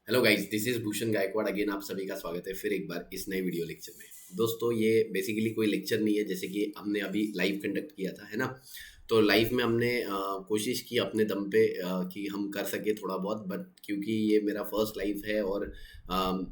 Hello guys, this is Bhushan Gaikwad. Again आप सभी का स्वागत है फिर एक बार इस नए वीडियो लेक्चर में। दोस्तों, ये बेसिकली कोई लेक्चर नहीं है, जैसे कि हमने अभी लाइव कंडक्ट किया था, है ना। तो लाइव में हमने कोशिश की अपने दम पे कि हम कर सके थोड़ा बहुत, बट क्योंकि ये मेरा फर्स्ट लाइव है और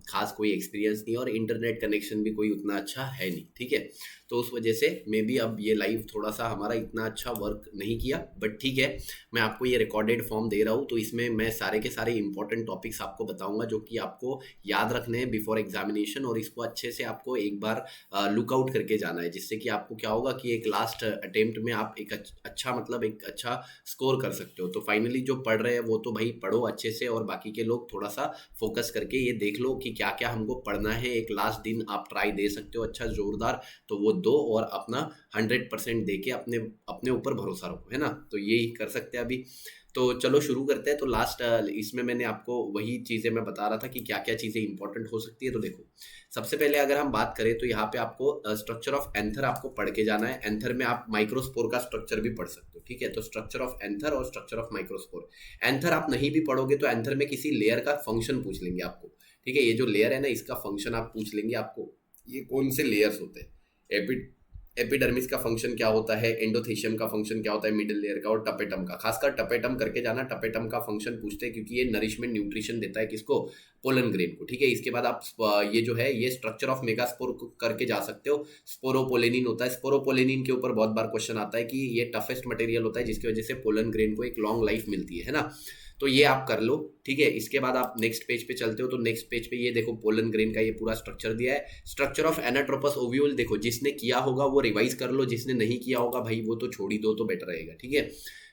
खास कोई एक्सपीरियंस नहीं और इंटरनेट कनेक्शन भी कोई उतना अच्छा है नहीं, ठीक है। तो उस वजह से मे बी अब ये लाइव थोड़ा सा हमारा इतना अच्छा वर्क नहीं किया, बट ठीक है। मैं आपको ये रिकॉर्डेड फॉर्म दे रहा हूँ, तो इसमें मैं सारे के सारे इंपॉर्टेंट टॉपिक्स आपको बताऊंगा जो कि आपको याद रखने हैं बिफोर एग्जामिनेशन, और इसको अच्छे से आपको एक बार लुकआउट करके जाना है, जिससे कि आपको क्या होगा कि एक लास्ट अटेम्प्ट में आप एक अच्छा मतलब एक अच्छा स्कोर कर सकते हो। तो फाइनली जो पढ़ रहे हैं वो तो भाई पढ़ो अच्छे से, और बाकी के लोग थोड़ा सा फोकस करके ये देख लो कि क्या क्या हमको पढ़ना है। एक लास्ट दिन आप ट्राई दे सकते हो अच्छा जोरदार, तो वो दो और अपना 100% दे के अपने अपने ऊपर भरोसा रखो, है ना। तो यही कर सकते हैं अभी। तो चलो शुरू करते हैं। तो लास्ट इसमें मैंने आपको वही चीज़ें मैं बता रहा था कि क्या क्या चीज़ें इंपॉर्टेंट हो सकती है। तो देखो, सबसे पहले अगर हम बात करें तो यहाँ पे आपको स्ट्रक्चर ऑफ एंथर आपको पढ़ के जाना है। एंथर में आप माइक्रोस्पोर का स्ट्रक्चर भी पढ़ सकते हो, ठीक है। तो स्ट्रक्चर ऑफ एंथर और स्ट्रक्चर ऑफ माइक्रोस्पोर। एंथर आप नहीं भी पढ़ोगे तो एंथर में किसी लेयर का फंक्शन पूछ लेंगे आपको, ठीक है। ये जो लेयर है ना, इसका फंक्शन आप पूछ लेंगे आपको, ये कौन से लेयर्स होते हैं। एपिडर्मिस का फंक्शन क्या होता है, एंडोथेशियम का फंक्शन क्या होता है मिडिल लेयर का, और टपेटम का। खासकर टपेटम करके जाना, टपेटम का फंक्शन पूछते हैं क्योंकि ये नरिशमेंट न्यूट्रिशन देता है किसको, पोलन ग्रेन को, ठीक है। इसके बाद आप ये जो है ये स्ट्रक्चर ऑफ मेगास्पोर करके जा सकते हो। स्पोरोपोलेनिन होता है, स्पोरोपोलेनिन के ऊपर बहुत बार क्वेश्चन आता है कि ये टफेस्ट मटेरियल होता है जिसकी वजह से पोलन ग्रेन को एक लॉन्ग लाइफ मिलती है ना। तो ये आप कर लो, ठीक है। इसके बाद आप नेक्स्ट पेज पे चलते हो, तो नेक्स्ट पेज पे ये देखो पोलन ग्रेन का ये पूरा स्ट्रक्चर दिया है। स्ट्रक्चर ऑफ एनाट्रोपस ओव्यूल, देखो जिसने किया होगा वो रिवाइज कर लो, जिसने नहीं किया होगा भाई वो तो छोड़ ही दो तो बेटर रहेगा, ठीक है।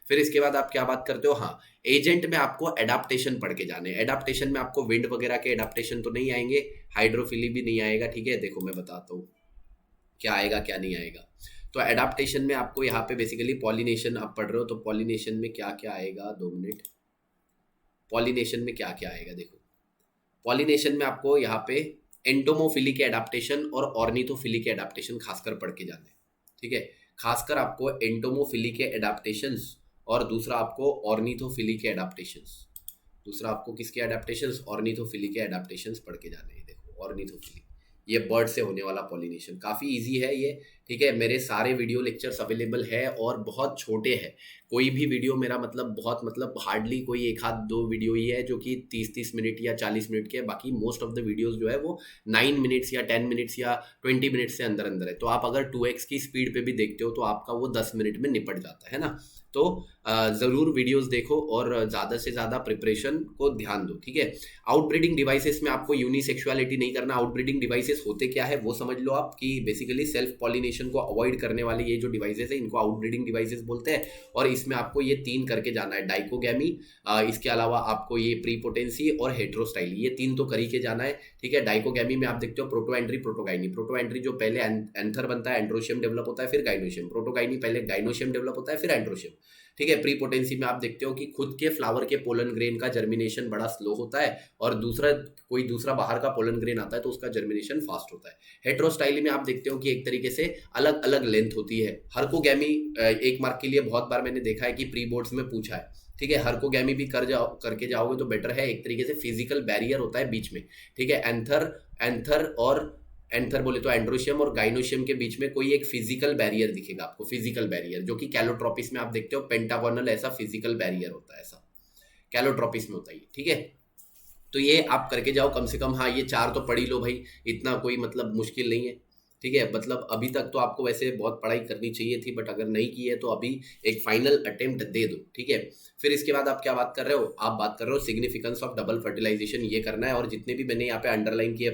फिर इसके बाद आप क्या बात करते हो, हाँ, एजेंट में आपको एडाप्टेशन पढ़ के जाने। एडाप्टेशन में आपको विंड वगैरह के एडाप्टेशन तो नहीं आएंगे, हाइड्रोफिली भी नहीं आएगा, ठीक है। देखो मैं बताता हूँ क्या आएगा क्या नहीं आएगा। तो एडाप्टेशन में आपको यहाँ पे बेसिकली पॉलिनेशन आप पढ़ रहे हो, तो पॉलिनेशन में क्या क्या आएगा, 2 मिनट। पॉलिनेशन में क्या क्या आएगा देखो, पॉलिनेशन में आपको यहाँ पे एंटोमोफिली के एडाप्टेशन और ऑर्निथोफिली के एडाप्टेशन खासकर पढ़ के जाने, ठीक है। खासकर आपको एंटोमोफिली के एडाप्टेशंस और दूसरा आपको ऑर्निथोफिली के एडाप्टेशंस, दूसरा आपको किसके एडाप्टेशंस, ऑर्निथोफिली के एडाप्टेशंस पढ़ के जाने हैं। देखो ऑर्निथोफिली, ये बर्ड से होने वाला पॉलिनेशन काफ़ी इजी है ये, ठीक है। मेरे सारे वीडियो लेक्चर्स अवेलेबल है और बहुत छोटे हैं। कोई भी वीडियो मेरा मतलब बहुत मतलब हार्डली कोई एक आध दो वीडियो ही है जो कि 30-30 मिनट या 40 मिनट के है। बाकी मोस्ट ऑफ द वीडियोस जो है वो 9 मिनट्स या 10 मिनट्स या 20 मिनट्स से अंदर अंदर है। तो आप अगर 2x की स्पीड पे भी देखते हो तो आपका वो 10 मिनट में निपट जाता है ना। तो ज़रूर वीडियोस देखो और ज़्यादा से ज़्यादा प्रिपरेशन को ध्यान दो, ठीक है। आउटब्रीडिंग डिवाइसेस में आपको यूनिसेक्सुअलिटी नहीं करना। आउटब्रीडिंग डिवाइसेस होते क्या है वो समझ लो आप, कि बेसिकली सेल्फ पॉलिनेशन को अवॉइड करने वाले ये जो डिवाइसेस है इनको आउटब्रीडिंग डिवाइसेस बोलते हैं। और इसमें आपको ये 3 करके जाना है, डाइकोगैमी, इसके अलावा आपको ये प्रीपोटेंसी और हेट्रोस्टाइल, ये 3 तो कर ही के जाना है, ठीक है। डाइकोगैमी में आप देखते हो proto entry protogyny. Proto entry जो पहले एंथर बनता है, एंड्रोशियम डेवलप होता है, फिर गाइनोशियम। प्रोटोगाइनी पहले गाइनोशियम डेवलप होता है, फिर एंड्रोशियम, ठीक है। प्रीपोटेंसी में आप देखते हो कि खुद के फ्लावर के पोलन ग्रेन का जर्मिनेशन बड़ा स्लो होता है, और दूसरा कोई दूसरा बाहर का पोलन ग्रेन आता है तो उसका जर्मिनेशन फास्ट होता है। हेट्रोस्टाइली में आप देखते हो कि एक तरीके से अलग अलग लेंथ होती है। हरकोगैमी 1 मार्क के लिए बहुत बार मैंने देखा है कि प्री बोर्ड्स में पूछा है, ठीक है। हरकोगैमी भी करके जाओगे तो बेटर है। एक तरीके से फिजिकल बैरियर होता है बीच में, ठीक है। एंथर बोले तो एंड्रोशियम और गाइनोशियम के बीच में कोई एक फिजिकल बैरियर दिखेगा आपको, फिजिकल बैरियर, जो कि कैलोट्रोपिस में आप देखते हो पेंटागोनल ऐसा फिजिकल बैरियर होता है, ऐसा कैलोट्रोपिस में होता है, ठीक है। तो ये आप करके जाओ कम से कम। हाँ, ये 4 तो पढ़ ही लो भाई, इतना कोई मतलब मुश्किल नहीं है, ठीक है। मतलब अभी तक तो आपको वैसे बहुत पढ़ाई करनी चाहिए थी, बट अगर नहीं की है तो अभी एक फाइनल अटेम्प्ट दे दो, ठीक है। फिर इसके बाद आप क्या बात कर रहे हो, आप बात कर रहे हो सिग्निफिकेंस ऑफ डबल फर्टिलाइजेशन, ये करना है। और जितने भी मैंने यहाँ पे अंडरलाइन किए,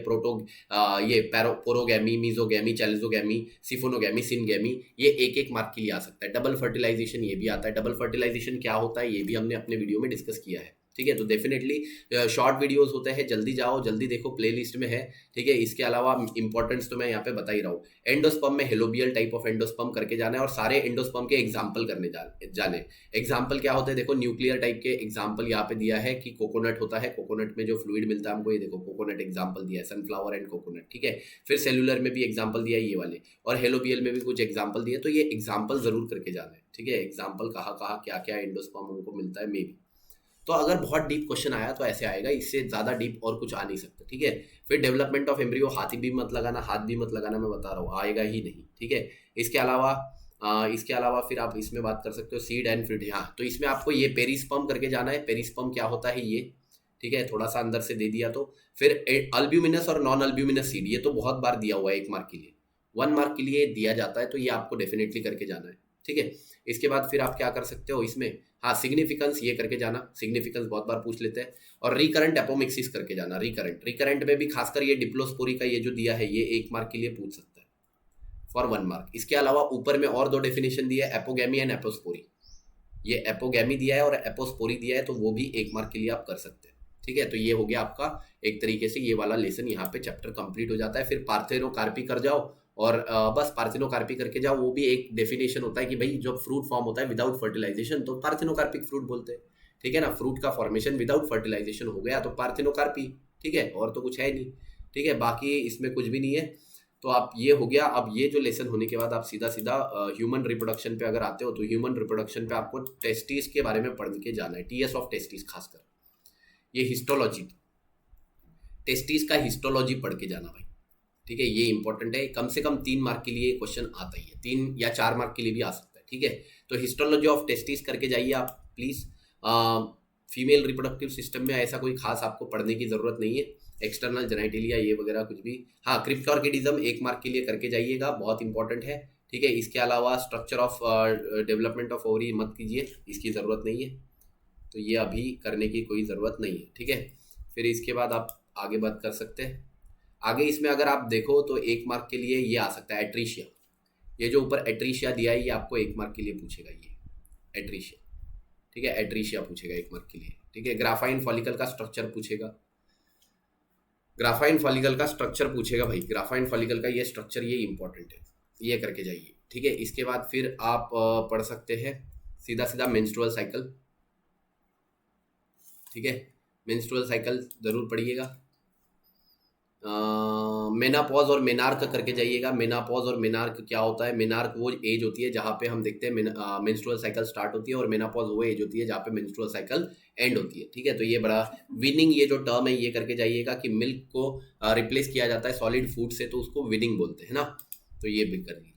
ये पोरोगैमी, मीजोगैमी, चैलिजोगैमी, सिफोनोगैमी, सिनगैमी, ये 1-1 मार्क के लिए आ सकता है। डबल फर्टिलाइजेशन ये भी आता है। डबल फर्टिलाइजेशन क्या होता है ये भी हमने अपने वीडियो में डिस्कस किया है, ठीक है। तो डेफिनेटली शॉर्ट वीडियोस होते हैं, जल्दी जाओ जल्दी देखो, प्लेलिस्ट में है, ठीक है। इसके अलावा इंपॉर्टेंस तो मैं यहाँ पे बता ही रहा हूँ। एंडोस्पर्म में हेलोबियल टाइप ऑफ एंडोस्पर्म करके जाना है, और सारे एंडोस्पर्म के एग्जाम्पल करने जाने। एग्जाम्पल क्या होते हैं देखो, न्यूक्लियर टाइप के एग्जाम्पल यहाँ पे दिया है कि कोकोनट होता है, कोकोनट में जो फ्लूइड मिलता है हमको, ये देखो कोकोनट एग्जाम्पल दिया है, सनफ्लावर एंड कोकोनट, ठीक है। फिर सेलुलर में भी एग्जाम्पल दिया है ये वाले, और हेलोबियल में भी कुछ एग्जाम्पल दिए, तो ये एग्जाम्पल जरूर करके जाना है, ठीक है। एग्जाम्पल कहाँ कहाँ क्या क्या एंडोस्पर्म हमको मिलता है मे भी। तो अगर बहुत डीप क्वेश्चन आया तो ऐसे आएगा, इससे ज़्यादा डीप और कुछ आ नहीं सकता, ठीक है। फिर डेवलपमेंट ऑफ एम्ब्रियो, हाथ भी मत लगाना, हाथ भी मत लगाना, मैं बता रहा हूँ, आएगा ही नहीं, ठीक है। इसके अलावा फिर आप इसमें बात कर सकते हो सीड एंड फ्रूट। हाँ, तो इसमें आपको ये पेरिस्पर्म करके जाना है। पेरिस्पर्म क्या होता है ये, ठीक है, थोड़ा सा अंदर से दे दिया। तो फिर अल्ब्यूमिनस और नॉन अल्ब्यूमिनस सीड, ये तो बहुत बार दिया हुआ है, 1 मार्क के लिए, 1 मार्क के लिए दिया जाता है, तो ये आपको डेफिनेटली करके जाना है, ठीक है। इसके बाद फिर आप क्या कर सकते हो इसमें, हाँ, सिग्निफिकेंस ये करके जाना, सिग्निफिकेंस बहुत बार पूछ लेते हैं। और रिकरेंट एपोमिक्सिस करके जाना, रिकरेंट में भी खासकर ये डिप्लोस्पोरी का ये जो दिया है, ये 1 मार्क के लिए पूछ सकता है फॉर 1 मार्क। इसके अलावा ऊपर में और 2 डेफिनेशन दिया है, एपोगैमी एंड एपोस्पोरी। ये एपोगैमी दिया है और एपोस्पोरी दिया है, तो वो भी 1 मार्क के लिए आप कर सकते हैं, ठीक है। तो ये हो गया आपका एक तरीके से ये वाला लेसन, यहाँ पे चैप्टर कंप्लीट हो जाता है। फिर पार्थेनोकार्पी कर जाओ और बस पार्थेनोकार्पी करके जाओ। वो भी एक डेफिनेशन होता है कि भाई जो फ्रूट फॉर्म होता है विदाउट फर्टिलाइजेशन, तो पार्थेनोकार्पिक फ्रूट बोलते हैं, ठीक है ना। फ्रूट का फॉर्मेशन विदाउट फर्टिलाइजेशन हो गया तो पार्थेनोकार्पी, ठीक है, और तो कुछ है नहीं, ठीक है। बाकी इसमें कुछ भी नहीं है। तो आप ये हो गया। अब ये जो लेसन होने के बाद आप सीधा सीधा ह्यूमन रिप्रोडक्शन पे अगर आते हो, तो ह्यूमन रिप्रोडक्शन पे आपको टेस्टिस के बारे में पढ़ के जाना है, टीएस ऑफ टेस्टिस, खासकर ये हिस्टोलॉजी, टेस्टिस का हिस्टोलॉजी पढ़ के जाना भाई, ठीक है। ये इंपॉर्टेंट है, कम से कम 3 मार्क के लिए क्वेश्चन आता ही है, 3 या 4 मार्क के लिए भी आ सकता है, ठीक है। तो हिस्टोलॉजी ऑफ टेस्टिस करके जाइए आप प्लीज। फीमेल रिप्रोडक्टिव सिस्टम में ऐसा कोई खास आपको पढ़ने की जरूरत नहीं है, एक्सटर्नल जेनेटिलिया ये वगैरह कुछ भी। हाँ, क्रिप्टोर्किडिज्म 1 मार्क के लिए करके जाइएगा, बहुत इंपॉर्टेंट है, ठीक है। इसके अलावा structure of development of ovary मत कीजिए, इसकी ज़रूरत नहीं है, तो ये अभी करने की कोई ज़रूरत नहीं है, ठीक है। फिर इसके बाद आप आगे बात कर सकते हैं। आगे इसमें अगर आप देखो तो 1 मार्क के लिए ये आ सकता है एट्रीशिया। ये जो ऊपर एट्रीशिया दिया है, ये आपको 1 मार्क के लिए पूछेगा, ये एट्रीशिया, ठीक है। एट्रीशिया पूछेगा 1 मार्क के लिए, ठीक है। ग्राफाइन फॉलिकल का स्ट्रक्चर पूछेगा, ग्राफाइन फॉलिकल का स्ट्रक्चर पूछेगा भाई, ग्राफाइन फॉलिकल का ये स्ट्रक्चर, ये इंपॉर्टेंट है, ये करके जाइए, ठीक है। इसके बाद फिर आप पढ़ सकते हैं सीधा सीधा मेंस्ट्रुअल साइकिल, ठीक है। मेंस्ट्रुअल साइकिल जरूर पढ़िएगा। मेनापॉज और मेनार्क करके जाइएगा। मेनापॉज और मेनार्क क्या होता है, मेनार्क वो एज होती है जहाँ पे हम देखते हैं मेंस्ट्रुअल साइकिल स्टार्ट होती है, और मेनापॉज वो एज होती है जहाँ पे मेंस्ट्रुअल साइकिल एंड होती है, ठीक है। तो ये बड़ा विनिंग, ये जो टर्म है ये करके जाइएगा कि मिल्क को रिप्लेस किया जाता है सॉलिड फूड से, तो उसको विनिंग बोलते हैं ना, तो ये भी करिए।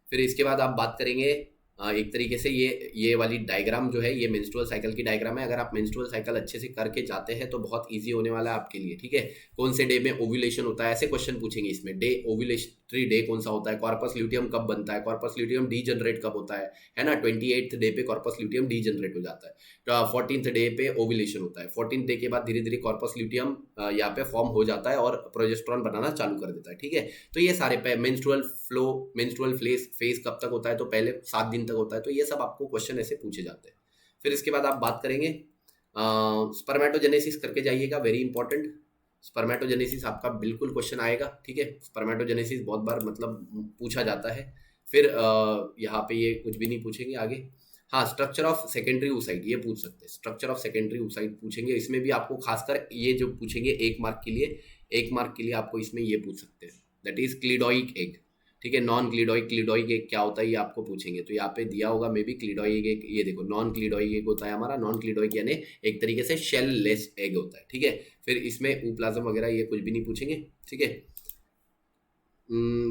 फिर इसके बाद आप बात करेंगे एक तरीके से ये वाली डायग्राम जो है, ये मेंस्ट्रुअल साइकिल की डायग्राम है। अगर आप मेंस्ट्रुअल साइकिल अच्छे से करके जाते हैं तो बहुत इजी होने वाला है आपके लिए, ठीक है। कौन से डे में ओव्यूलेशन होता है, ऐसे क्वेश्चन पूछेंगे इसमें। डे, ओव्यूलेटरी डे कौन सा होता है, कॉर्पस ल्यूटियम कब बनता है, कॉर्पस ल्यूटियम डीजनरेट कब होता है ना। 28th डे पे कॉर्पस ल्यूटियम डीजनरेट हो जाता है, तो 14th डे पे ओव्यूलेशन होता है। 14th डे के बाद धीरे धीरे कॉर्पस ल्यूटियम यहाँ पे फॉर्म हो जाता है और प्रोजेस्टेरॉन बनाना चालू कर देता है, ठीक है। तो ये सारे मेंस्ट्रुअल फ्लो, मेंस्ट्रुअल फेज कब तक होता है, तो पहले 7 दिन तक होता है। तो ये सब आपको क्वेश्चन ऐसे पूछे जाते हैं। फिर इसके बाद आप बात करेंगे स्पर्मेटोजेनेसिस करके जाइएगा, वेरी इंपॉर्टेंट। स्पर्मेटोजेनेसिस आपका बिल्कुल क्वेश्चन आएगा, ठीक है। स्पर्मेटोजेनेसिस बहुत बार मतलब पूछा जाता है। फिर यहाँ पे ये कुछ भी नहीं पूछेंगे आगे। हाँ, स्ट्रक्चर ऑफ सेकेंडरी oocyte ये पूछ सकते हैं, स्ट्रक्चर ऑफ सेकेंडरी oocyte पूछेंगे। इसमें भी आपको खासकर ये जो पूछेंगे 1 मार्क के लिए, 1 मार्क के लिए आपको इसमें ये पूछ सकते हैं, दैट इज क्लिडोइक एग, ठीक है। नॉन क्लिडोइक एग क्या होता है ये आपको पूछेंगे, तो यहाँ पे दिया होगा मे बी क्लिडोइक एग, ये देखो नॉन क्लिडोइक एग होता है हमारा। नॉन क्लिडोइक यानी एक तरीके से शेल लेस एग होता है, ठीक है। फिर इसमें ऊप्लाज्म वगैरह ये कुछ भी नहीं पूछेंगे, ठीक है।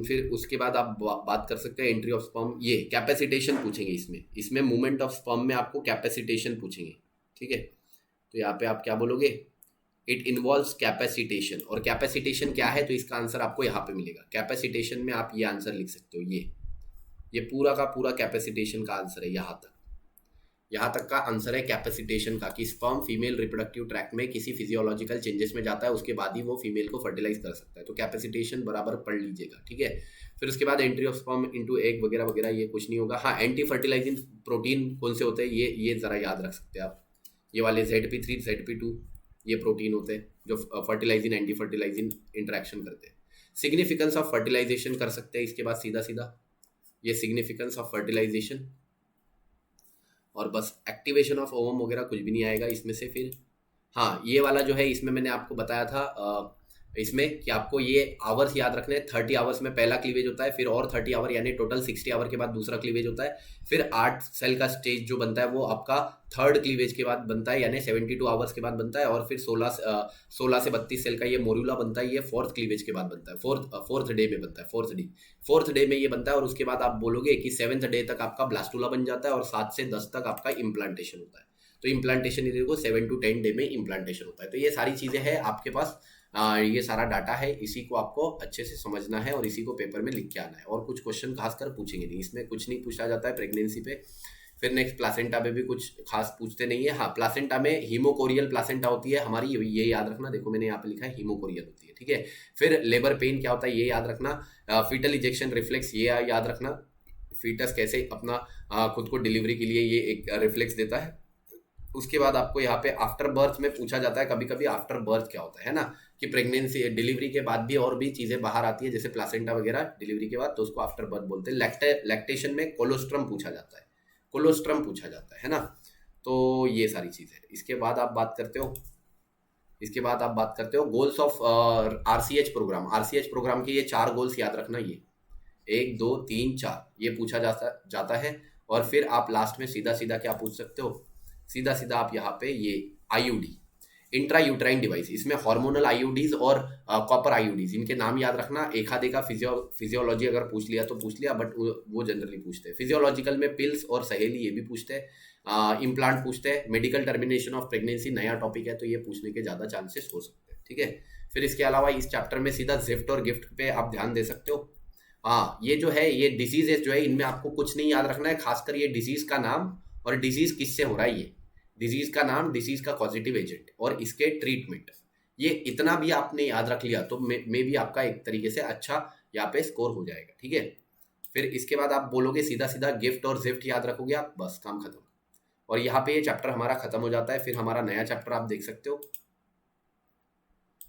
फिर उसके बाद आप बात कर सकते हैं एंट्री ऑफ स्पर्म, ये कैपेसिटेशन पूछेंगे इसमें मूवमेंट ऑफ स्पर्म में आपको कैपेसिटेशन पूछेंगे, ठीक है। तो यहाँ पे आप क्या बोलोगे, इट इन्वॉल्व्स कैपेसिटेशन। और कैपेसिटेशन क्या है, तो इसका आंसर आपको यहाँ पे मिलेगा। कैपेसिटेशन में आप ये आंसर लिख सकते हो, ये पूरा का पूरा कैपेसिटेशन का आंसर है। यहाँ तक का आंसर है कैपेसिटेशन का, कि स्पर्म फीमेल रिप्रोडक्टिव ट्रैक्ट में किसी फिजियोलॉजिकल चेंजेस में जाता है, उसके बाद ही वो फीमेल को फर्टिलाइज कर सकता है। तो कैपेसिटेशन बराबर पढ़ लीजिएगा, ठीक है। फिर उसके बाद entry of sperm into egg वगैरह वगैरह ये कुछ नहीं होगा। हाँ, एंटी फर्टिलाइजिंग प्रोटीन कौन से होते हैं ये जरा याद रख सकते हैं आप। ये वाले ZP3 ZP2 ये प्रोटीन होते हैं जो फर्टिलाइजिंग एंटी फर्टिलाइजिंग इंटरेक्शन करते हैं। सिग्निफिकेंस ऑफ फर्टिलाइजेशन कर सकते हैं इसके बाद सीधा ये सिग्निफिकेंस ऑफ फर्टिलाइजेशन, और बस एक्टिवेशन ऑफ ओवम वगैरह कुछ भी नहीं आएगा इसमें से। फिर हाँ, ये वाला जो है इसमें मैंने आपको बताया था इसमें कि आपको ये आवर्स याद रखने हैं। 30 आवर्स में पहला क्लीवेज होता है, फिर और 30 आवर यानी टोटल 60 आवर के बाद दूसरा क्लीवेज होता है। फिर 8 सेल का स्टेज जो बनता है वो आपका थर्ड क्लीवेज के बाद बनता है, यानी 72 आवर्स के बाद बनता है। और फिर 16 से 32 सेल का ये मोरूला बनता है, ये फोर्थ क्लीवेज के बाद बनता है, फोर्थ डे में बनता है, फोर्थ डे में ये बनता है। और उसके बाद आप बोलोगे कि 7th डे तक आपका ब्लास्टुला बन जाता है और 7 से 10 तक आपका इम्प्लांटेशन होता है। तो इम्प्लांटेशन इधर को 7 to 10 डे में इम्प्लांटेशन होता है। तो ये सारी चीजें हैं आपके पास, ये सारा डाटा है, इसी को आपको अच्छे से समझना है और इसी को पेपर में लिख के आना है। और कुछ क्वेश्चन खासकर पूछेंगे नहीं, इसमें कुछ नहीं पूछा जाता है प्रेगनेंसी पे। फिर नेक्स्ट प्लासेंटा पे भी कुछ खास पूछते नहीं है। हाँ, प्लासेंटा में हीमोकोरियल प्लासेंटा होती है हमारी, ये याद रखना। देखो मैंने यहाँ पे लिखा है हीमोकोरियल होती है, ठीक है। फिर लेबर पेन क्या होता है ये याद रखना। फीटल इजेक्शन रिफ्लेक्स ये याद रखना, फीटस कैसे अपना खुद को डिलीवरी के लिए ये एक रिफ्लेक्स देता है। उसके बाद आपको यहाँ पे आफ्टर बर्थ में पूछा जाता है कभी कभी, आफ्टर बर्थ क्या होता है ना, कि प्रेगनेंसी डिलीवरी के बाद भी और भी चीजें बाहर आती है जैसे प्लासेंटा वगैरह डिलीवरी के बाद, तो उसको आफ्टर बर्थ बोलते हैं। लैक्टेशन में कोलोस्ट्रम पूछा जाता है, कोलोस्ट्रम पूछा जाता है ना। तो ये सारी चीज है। इसके बाद आप बात करते हो goals of RCH program. RCH program के ये 4 गोल्स याद रखना, ये 1 2 3 4 ये पूछा जाता है। और फिर आप लास्ट में सीधा सीधा क्या पूछ सकते हो, सीधा सीधा आप यहाँ पे ये आईयूडी, इंट्रा यूट्राइन डिवाइस, इसमें हार्मोनल आईयूडीज और कॉपर आईयूडीज, इनके नाम याद रखना। एक आधे का फिजियोलॉजी अगर पूछ लिया तो पूछ लिया, बट वो जनरली पूछते हैं। फिजियोलॉजिकल में पिल्स और सहेली ये भी पूछते हैं, इम्प्लांट पूछते हैं। मेडिकल टर्मिनेशन ऑफ प्रेगनेंसी नया टॉपिक है तो ये पूछने के ज्यादा चांसेस हो सकते हैं, ठीक है। फिर इसके अलावा इस चैप्टर में सीधा जिफ्ट और गिफ्ट पे आप ध्यान दे सकते हो। हाँ, ये जो है ये डिजीजेस जो है इनमें आपको कुछ नहीं याद रखना है, खासकर ये डिजीज का नाम और डिजीज किससे हो रहा है, ये डिजीज का नाम, डिजीज का पॉजिटिव एजेंट और इसके ट्रीटमेंट, ये इतना भी आपने याद रख लिया तो मे भी आपका एक तरीके से अच्छा यहाँ पे स्कोर हो जाएगा, ठीक है। फिर इसके बाद आप बोलोगे सीधा सीधा गिफ्ट और जिफ्ट याद रखोगे आप, बस काम खत्म। और यहाँ पे ये चैप्टर हमारा खत्म हो जाता है। फिर हमारा नया चैप्टर आप देख सकते हो,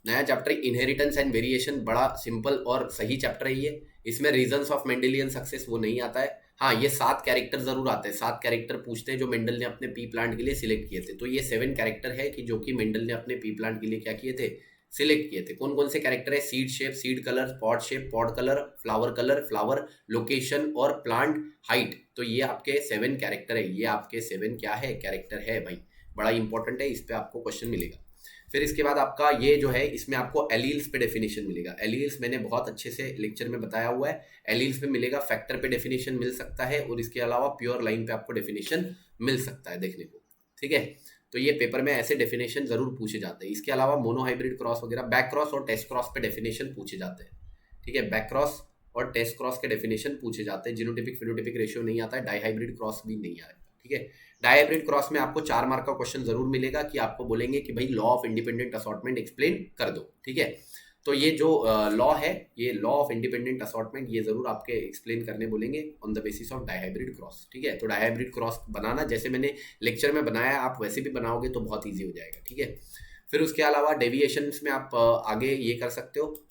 नया चैप्टर इनहेरिटेंस एंड वेरिएशन, बड़ा सिंपल और सही चैप्टर है ये। इसमें रीजंस ऑफ मेंडेलियन सक्सेस वो नहीं आता है। हाँ, ये 7 कैरेक्टर जरूर आते हैं, 7 कैरेक्टर पूछते हैं जो मेंडल ने अपने पी प्लांट के लिए सिलेक्ट किए थे। तो ये 7 कैरेक्टर है कि जो कि मेंडल ने अपने पी प्लांट के लिए क्या किए थे, सिलेक्ट किए थे। कौन कौन से कैरेक्टर है, seed shape, seed colour, pod shape, pod colour, flower location और प्लांट हाइट। तो ये आपके 7 कैरेक्टर है, ये आपके 7 क्या है, कैरेक्टर है भाई, बड़ा इंपॉर्टेंट है, इस पे आपको क्वेश्चन मिलेगा। फिर इसके बाद आपका ये जो है इसमें आपको एलील्स पे डेफिनेशन मिलेगा। एलील्स मैंने बहुत अच्छे से लेक्चर में बताया हुआ है, एलील्स पे मिलेगा, फैक्टर पे डेफिनेशन मिल सकता है और इसके अलावा प्योर लाइन पे आपको डेफिनेशन मिल सकता है देखने को, ठीक है। तो ये पेपर में ऐसे डेफिनेशन जरूर पूछे जाते हैं। इसके अलावा मोनोहाइब्रिड क्रॉस वगैरह, बैक क्रॉस और टेस्ट क्रॉस पे डेफिनेशन पूछे जाते हैं, ठीक है। बैक क्रॉस और टेस्ट क्रॉस के डेफिनेशन पूछे जाते हैं। जीनोटाइपिक फिनोटाइपिक रेशियो नहीं आता है, डाईहाइब्रिड क्रॉस भी नहीं आएगा, ठीक है। डायहाइब्रिड क्रॉस में आपको 4 मार्क का क्वेश्चन जरूर मिलेगा कि आपको बोलेंगे कि भाई law of independent assortment explain कर दो, ठीक है। तो ये जो लॉ है, ये लॉ ऑफ इंडिपेंडेंट असॉर्टमेंट, ये जरूर आपके एक्सप्लेन करने बोलेंगे on the basis of dihybrid cross, ठीक है। तो डायहाइब्रिड क्रॉस बनाना जैसे मैंने लेक्चर में बनाया आप वैसे भी बनाओगे तो बहुत ईजी हो जाएगा, ठीक है। फिर उसके अलावा डेविएशंस में आप आगे ये कर सकते हो,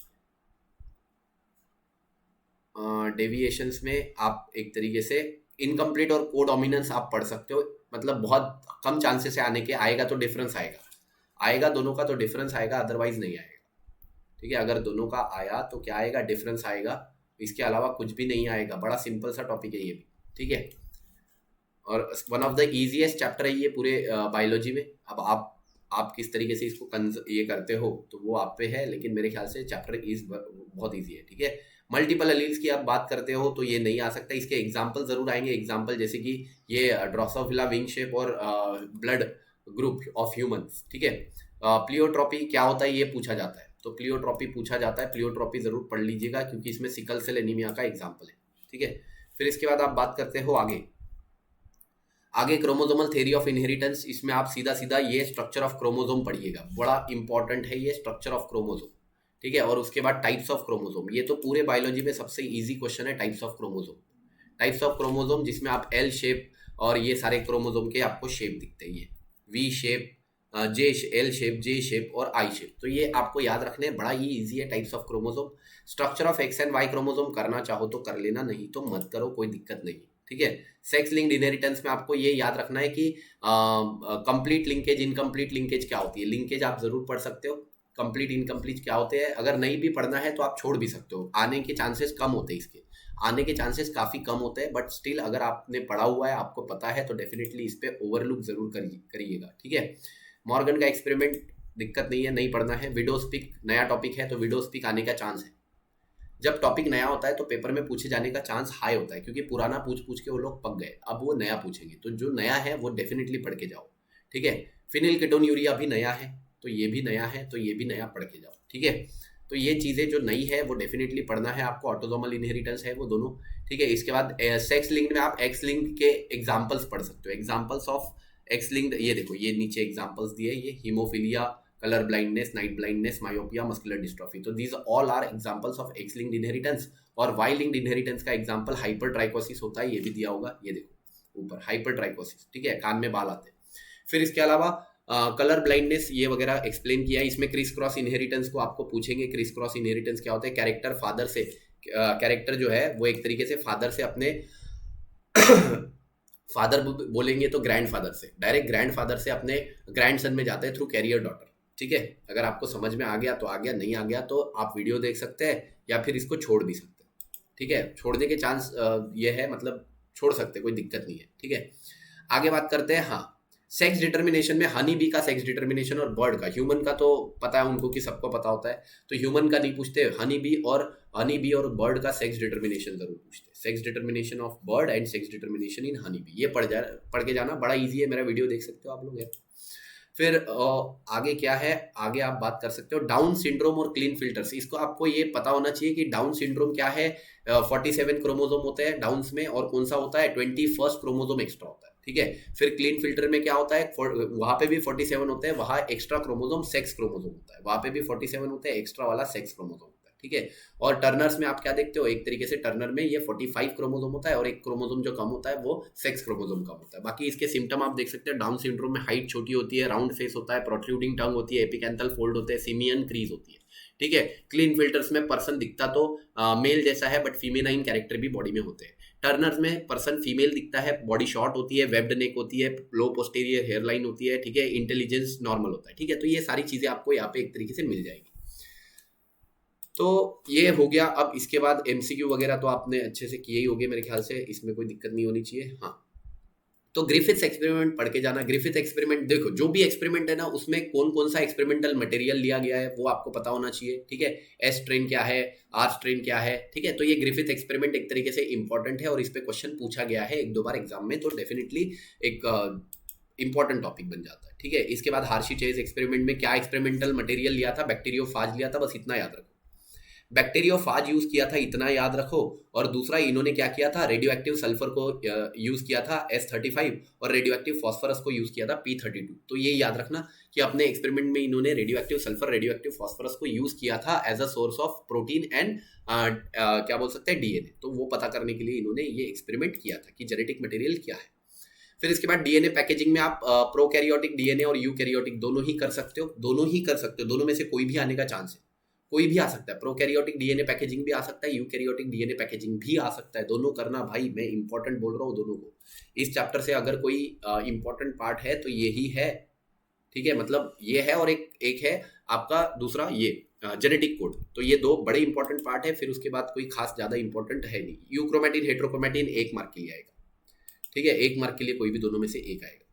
डेविएशंस में आप एक तरीके से इनकम्प्लीट और कोडोमिनेंस आप पढ़ सकते हो। मतलब बहुत कम चांसेस है आने के, आएगा तो डिफरेंस आएगा दोनों का तो डिफरेंस आएगा, अदरवाइज नहीं आएगा, ठीक है। अगर दोनों का आया तो क्या आएगा, डिफरेंस आएगा, इसके अलावा कुछ भी नहीं आएगा। बड़ा सिंपल सा टॉपिक है ये भी, ठीक है। और one of the easiest chapter है ये पूरे बायोलॉजी में। अब आप किस तरीके से इसको ये करते हो तो वो आप पे है, लेकिन मेरे ख्याल से चैप्टर बहुत ईजी है, ठीक है। मल्टीपल एलील्स की आप बात करते हो तो ये नहीं आ सकता, इसके एग्जाम्पल जरूर आएंगे। एग्जाम्पल जैसे कि ये ड्रोसोफिला विंग शेप और ब्लड ग्रुप ऑफ ह्यूमंस, ठीक है। प्लियोट्रॉपी क्या होता है ये पूछा जाता है, तो प्लियोट्रॉपी पूछा जाता है, प्लियोट्रॉपी जरूर पढ़ लीजिएगा क्योंकि इसमें सिकल सेल एनीमिया का एग्जाम्पल है, ठीक है। फिर इसके बाद आप बात करते हो आगे क्रोमोसोमल थ्योरी ऑफ इनहेरिटेंस। इसमें आप सीधा सीधा ये स्ट्रक्चर ऑफ क्रोमोसोम पढ़िएगा, बड़ा इंपॉर्टेंट है ये स्ट्रक्चर ऑफ क्रोमोसोम, ठीक है। और उसके बाद टाइप्स ऑफ क्रोमोसोम, ये तो पूरे बायोलॉजी में सबसे इजी क्वेश्चन है, टाइप्स ऑफ क्रोमोसोम, जिसमें आप एल शेप और ये सारे क्रोमोसोम के आपको शेप दिखते हैं, ये V shape, L shape, J shape और आई शेप। तो ये आपको याद रखने, बड़ा ही इजी है types of chromosome. Structure of X and Y chromosome करना चाहो तो कर लेना, नहीं तो मत करो, कोई दिक्कत नहीं, ठीक है। सेक्स लिंक्ड इनहेरिटेंस में आपको ये याद रखना है कि कंप्लीट लिंकेज, इनकम्प्लीट लिंकेज क्या होती है। लिंकेज आप जरूर पढ़ सकते हो, कंप्लीट इनकम्प्लीट क्या होते हैं। अगर नहीं भी पढ़ना है तो आप छोड़ भी सकते हो, आने के चांसेस कम होते हैं, इसके आने के चांसेस काफ़ी कम होते हैं, बट स्टिल अगर आपने पढ़ा हुआ है, आपको पता है, तो डेफिनेटली इस पर ओवरलुक जरूर करिएगा, ठीक है। मॉर्गन का एक्सपेरिमेंट दिक्कत नहीं है, नहीं पढ़ना है। विडोज पिक नया टॉपिक है, तो विडोज पिक आने का चांस है। जब टॉपिक नया होता है तो पेपर में पूछे जाने का चांस हाई होता है, क्योंकि पुराना पूछ पूछ के वो लोग पक गए, अब वो नया पूछेंगे, तो जो नया है वो डेफिनेटली पढ़ के जाओ, ठीक है। फिनिल कीटोन्यूरिया भी नया है, तो ये भी नया है, तो ये भी नया पढ़ के जाओ, ठीक है। तो ये चीज़ें जो नई है वो डेफिनेटली पढ़ना है आपको। ऑटोसोमल इनहेरिटेंस है वो दोनों, ठीक है। इसके बाद सेक्स लिंक्ड में आप एक्स लिंक्ड के एग्जाम्पल्स पढ़ सकते हो। एग्जाम्पल्स ऑफ एक्स लिंक्ड, ये देखो, ये नीचे एग्जाम्पल्स दिए, ये haemophilia, colour blindness, night blindness, myopia, muscular dystrophy, तो these all are examples of X linked inheritance. और वाई लिंक्ड इनहेरिटेंस का एग्जाम्पल हाइपर ट्राइकोसिस होता है, ये भी दिया होगा, ये देखो ऊपर हाइपर ट्राइकोसिस, ठीक है, कान में बाल आते हैं। फिर इसके अलावा कलर ब्लाइंडनेस ये वगैरह एक्सप्लेन किया है। इसमें क्रिस क्रॉस इनहेरिटेंस को आपको पूछेंगे, क्रिस क्रॉस इनहेरिटेंस क्या होता है। कैरेक्टर फादर से, कैरेक्टर जो है वो एक तरीके से फादर से अपने फादर बोलेंगे तो ग्रैंडफादर से, डायरेक्ट ग्रैंडफादर से अपने ग्रैंडसन में जाते हैं थ्रू कैरियर डॉटर, ठीक है। अगर आपको समझ में आ गया तो आ गया, नहीं आ गया तो आप वीडियो देख सकते हैं या फिर इसको छोड़ भी सकते हैं, ठीक है। छोड़ने के चांस ये है, मतलब छोड़ सकते, कोई दिक्कत नहीं है, ठीक है। आगे बात करते हैं, हाँ, सेक्स डिटर्मिनेशन में हनी बी का सेक्स डिटर्मिनेशन और बर्ड का। ह्यूमन का तो पता है उनको कि सबको पता होता है, तो ह्यूमन का नहीं पूछते, हनी बी और बर्ड का सेक्स डिटर्मिनेशन जरूर पूछते हैं। Sex determination of bird and sex determination in honey bee, ये पढ़ के जाना, बड़ा इजी है, मेरा वीडियो देख सकते हो आप लोग है। फिर आगे क्या है, आगे आप बात कर सकते हो डाउन सिंड्रोम और क्लीन फिल्टर्स। इसको आपको ये पता होना चाहिए कि डाउन सिंड्रोम क्या है। 47 क्रोमोजोम होते हैं डाउन्स में, और कौन सा होता है, 21 क्रोमोजोम एक्स्ट्रा होता है, ठीक है। फिर क्लीन फिल्टर में क्या होता है, वहां पे भी 47 होते हैं, वहां एक्स्ट्रा क्रोमोजोम सेक्स क्रोमोजोम होता है, वहां पे भी 47 होते हैं, एक्स्ट्रा वाला सेक्स क्रोमोजोम होता है, ठीक है। और टर्नर्स में आप क्या देखते हो, एक तरीके से टर्नर में ये 45 क्रोमोजोम होता है, और एक क्रोमोजोम जो कम होता है वो सेक्स क्रोमोजोम कम होता है। बाकी इसके सिम्टम आप देख सकते हैं, डाउन सिंड्रोम में हाइट छोटी होती है, राउंड फेस होता है, प्रोट्रूडिंग टंग होती है, एपिकैंथल फोल्ड होते हैं, सिमियन क्रीज होती है, ठीक है। क्लीन फिल्टर्स में पर्सन दिखता तो मेल जैसा है, बट फीमेनाइन कैरेक्टर भी बॉडी में होते हैं। टर्नर्स में पर्सन फीमेल दिखता है, बॉडी शॉर्ट होती है, वेब्ड नेक होती है, लो पोस्टीरियर हेयरलाइन होती है, ठीक है। इंटेलिजेंस नॉर्मल होता है, ठीक है। तो ये सारी चीजें आपको यहाँ पे एक तरीके से मिल जाएगी। तो ये हो गया। अब इसके बाद एमसीक्यू वगैरह तो आपने अच्छे से किए ही होंगे मेरे ख्याल से, इसमें कोई दिक्कत नहीं होनी चाहिए। हाँ, तो ग्रिफिथ्स एक्सपेरिमेंट पढ़ के जाना। ग्रिफिथ एक्सपेरिमेंट देखो, जो भी एक्सपेरिमेंट है ना, उसमें कौन कौन सा एक्सपेरिमेंटल मटेरियल लिया गया है वो आपको पता होना चाहिए, ठीक है। एस ट्रेन क्या है, आर ट्रेन क्या है, ठीक है। तो ये ग्रिफिथ एक्सपेरिमेंट एक तरीके से इंपॉर्टेंट है, और इस पे क्वेश्चन पूछा गया है 1-2 बार एग्जाम में, तो डेफिनेटली एक इंपॉर्टेंट टॉपिक बन जाता है, ठीक है। इसके बाद हार्शी चेज एक्सपेरिमेंट में क्या एक्सपेरिमेंटल मटेरियल लिया था, बैक्टीरियोफाज लिया था, बस इतना याद रखो। बैक्टीरियोफाज यूज किया था, इतना याद रखो। और दूसरा इन्होंने क्या किया था, रेडियो एक्टिव सल्फर को यूज किया था S35, और रेडियो एक्टिव फॉस्फोरस को यूज किया था P32। तो ये याद रखना कि अपने एक्सपेरिमेंट में इन्होंने radio active sulphur, radio active phosphorus को यूज किया था as a source of protein and क्या बोल सकते हैं, DNA। तो वो पता करने के लिए इन्होंने ये एक्सपेरिमेंट किया था कि जेनेटिक मटेरियल क्या है। फिर इसके बाद डीएनए पैकेजिंग में आप प्रोकैरियोटिक डीएनए और यूकैरियोटिक दोनों ही कर सकते हो, दोनों में से कोई भी आने का चांस है, कोई भी आ सकता है। प्रोकैरियोटिक डीएनए पैकेजिंग भी आ सकता है, यूकैरियोटिक डीएनए पैकेजिंग भी आ सकता है, दोनों करना भाई, मैं इंपॉर्टेंट बोल रहा हूँ दोनों को। इस चैप्टर से अगर कोई इंपॉर्टेंट पार्ट है तो यही है, ठीक है। मतलब ये है, और एक है आपका दूसरा ये जेनेटिक कोड। तो ये 2 बड़े इंपॉर्टेंट पार्ट है, फिर उसके बाद कोई खास ज्यादा इंपॉर्टेंट है नहीं। यूक्रोमेटिन, हेट्रोक्रोमेटिन 1 मार्क के लिए आएगा, ठीक है, 1 मार्क के लिए कोई भी दोनों में से एक आएगा।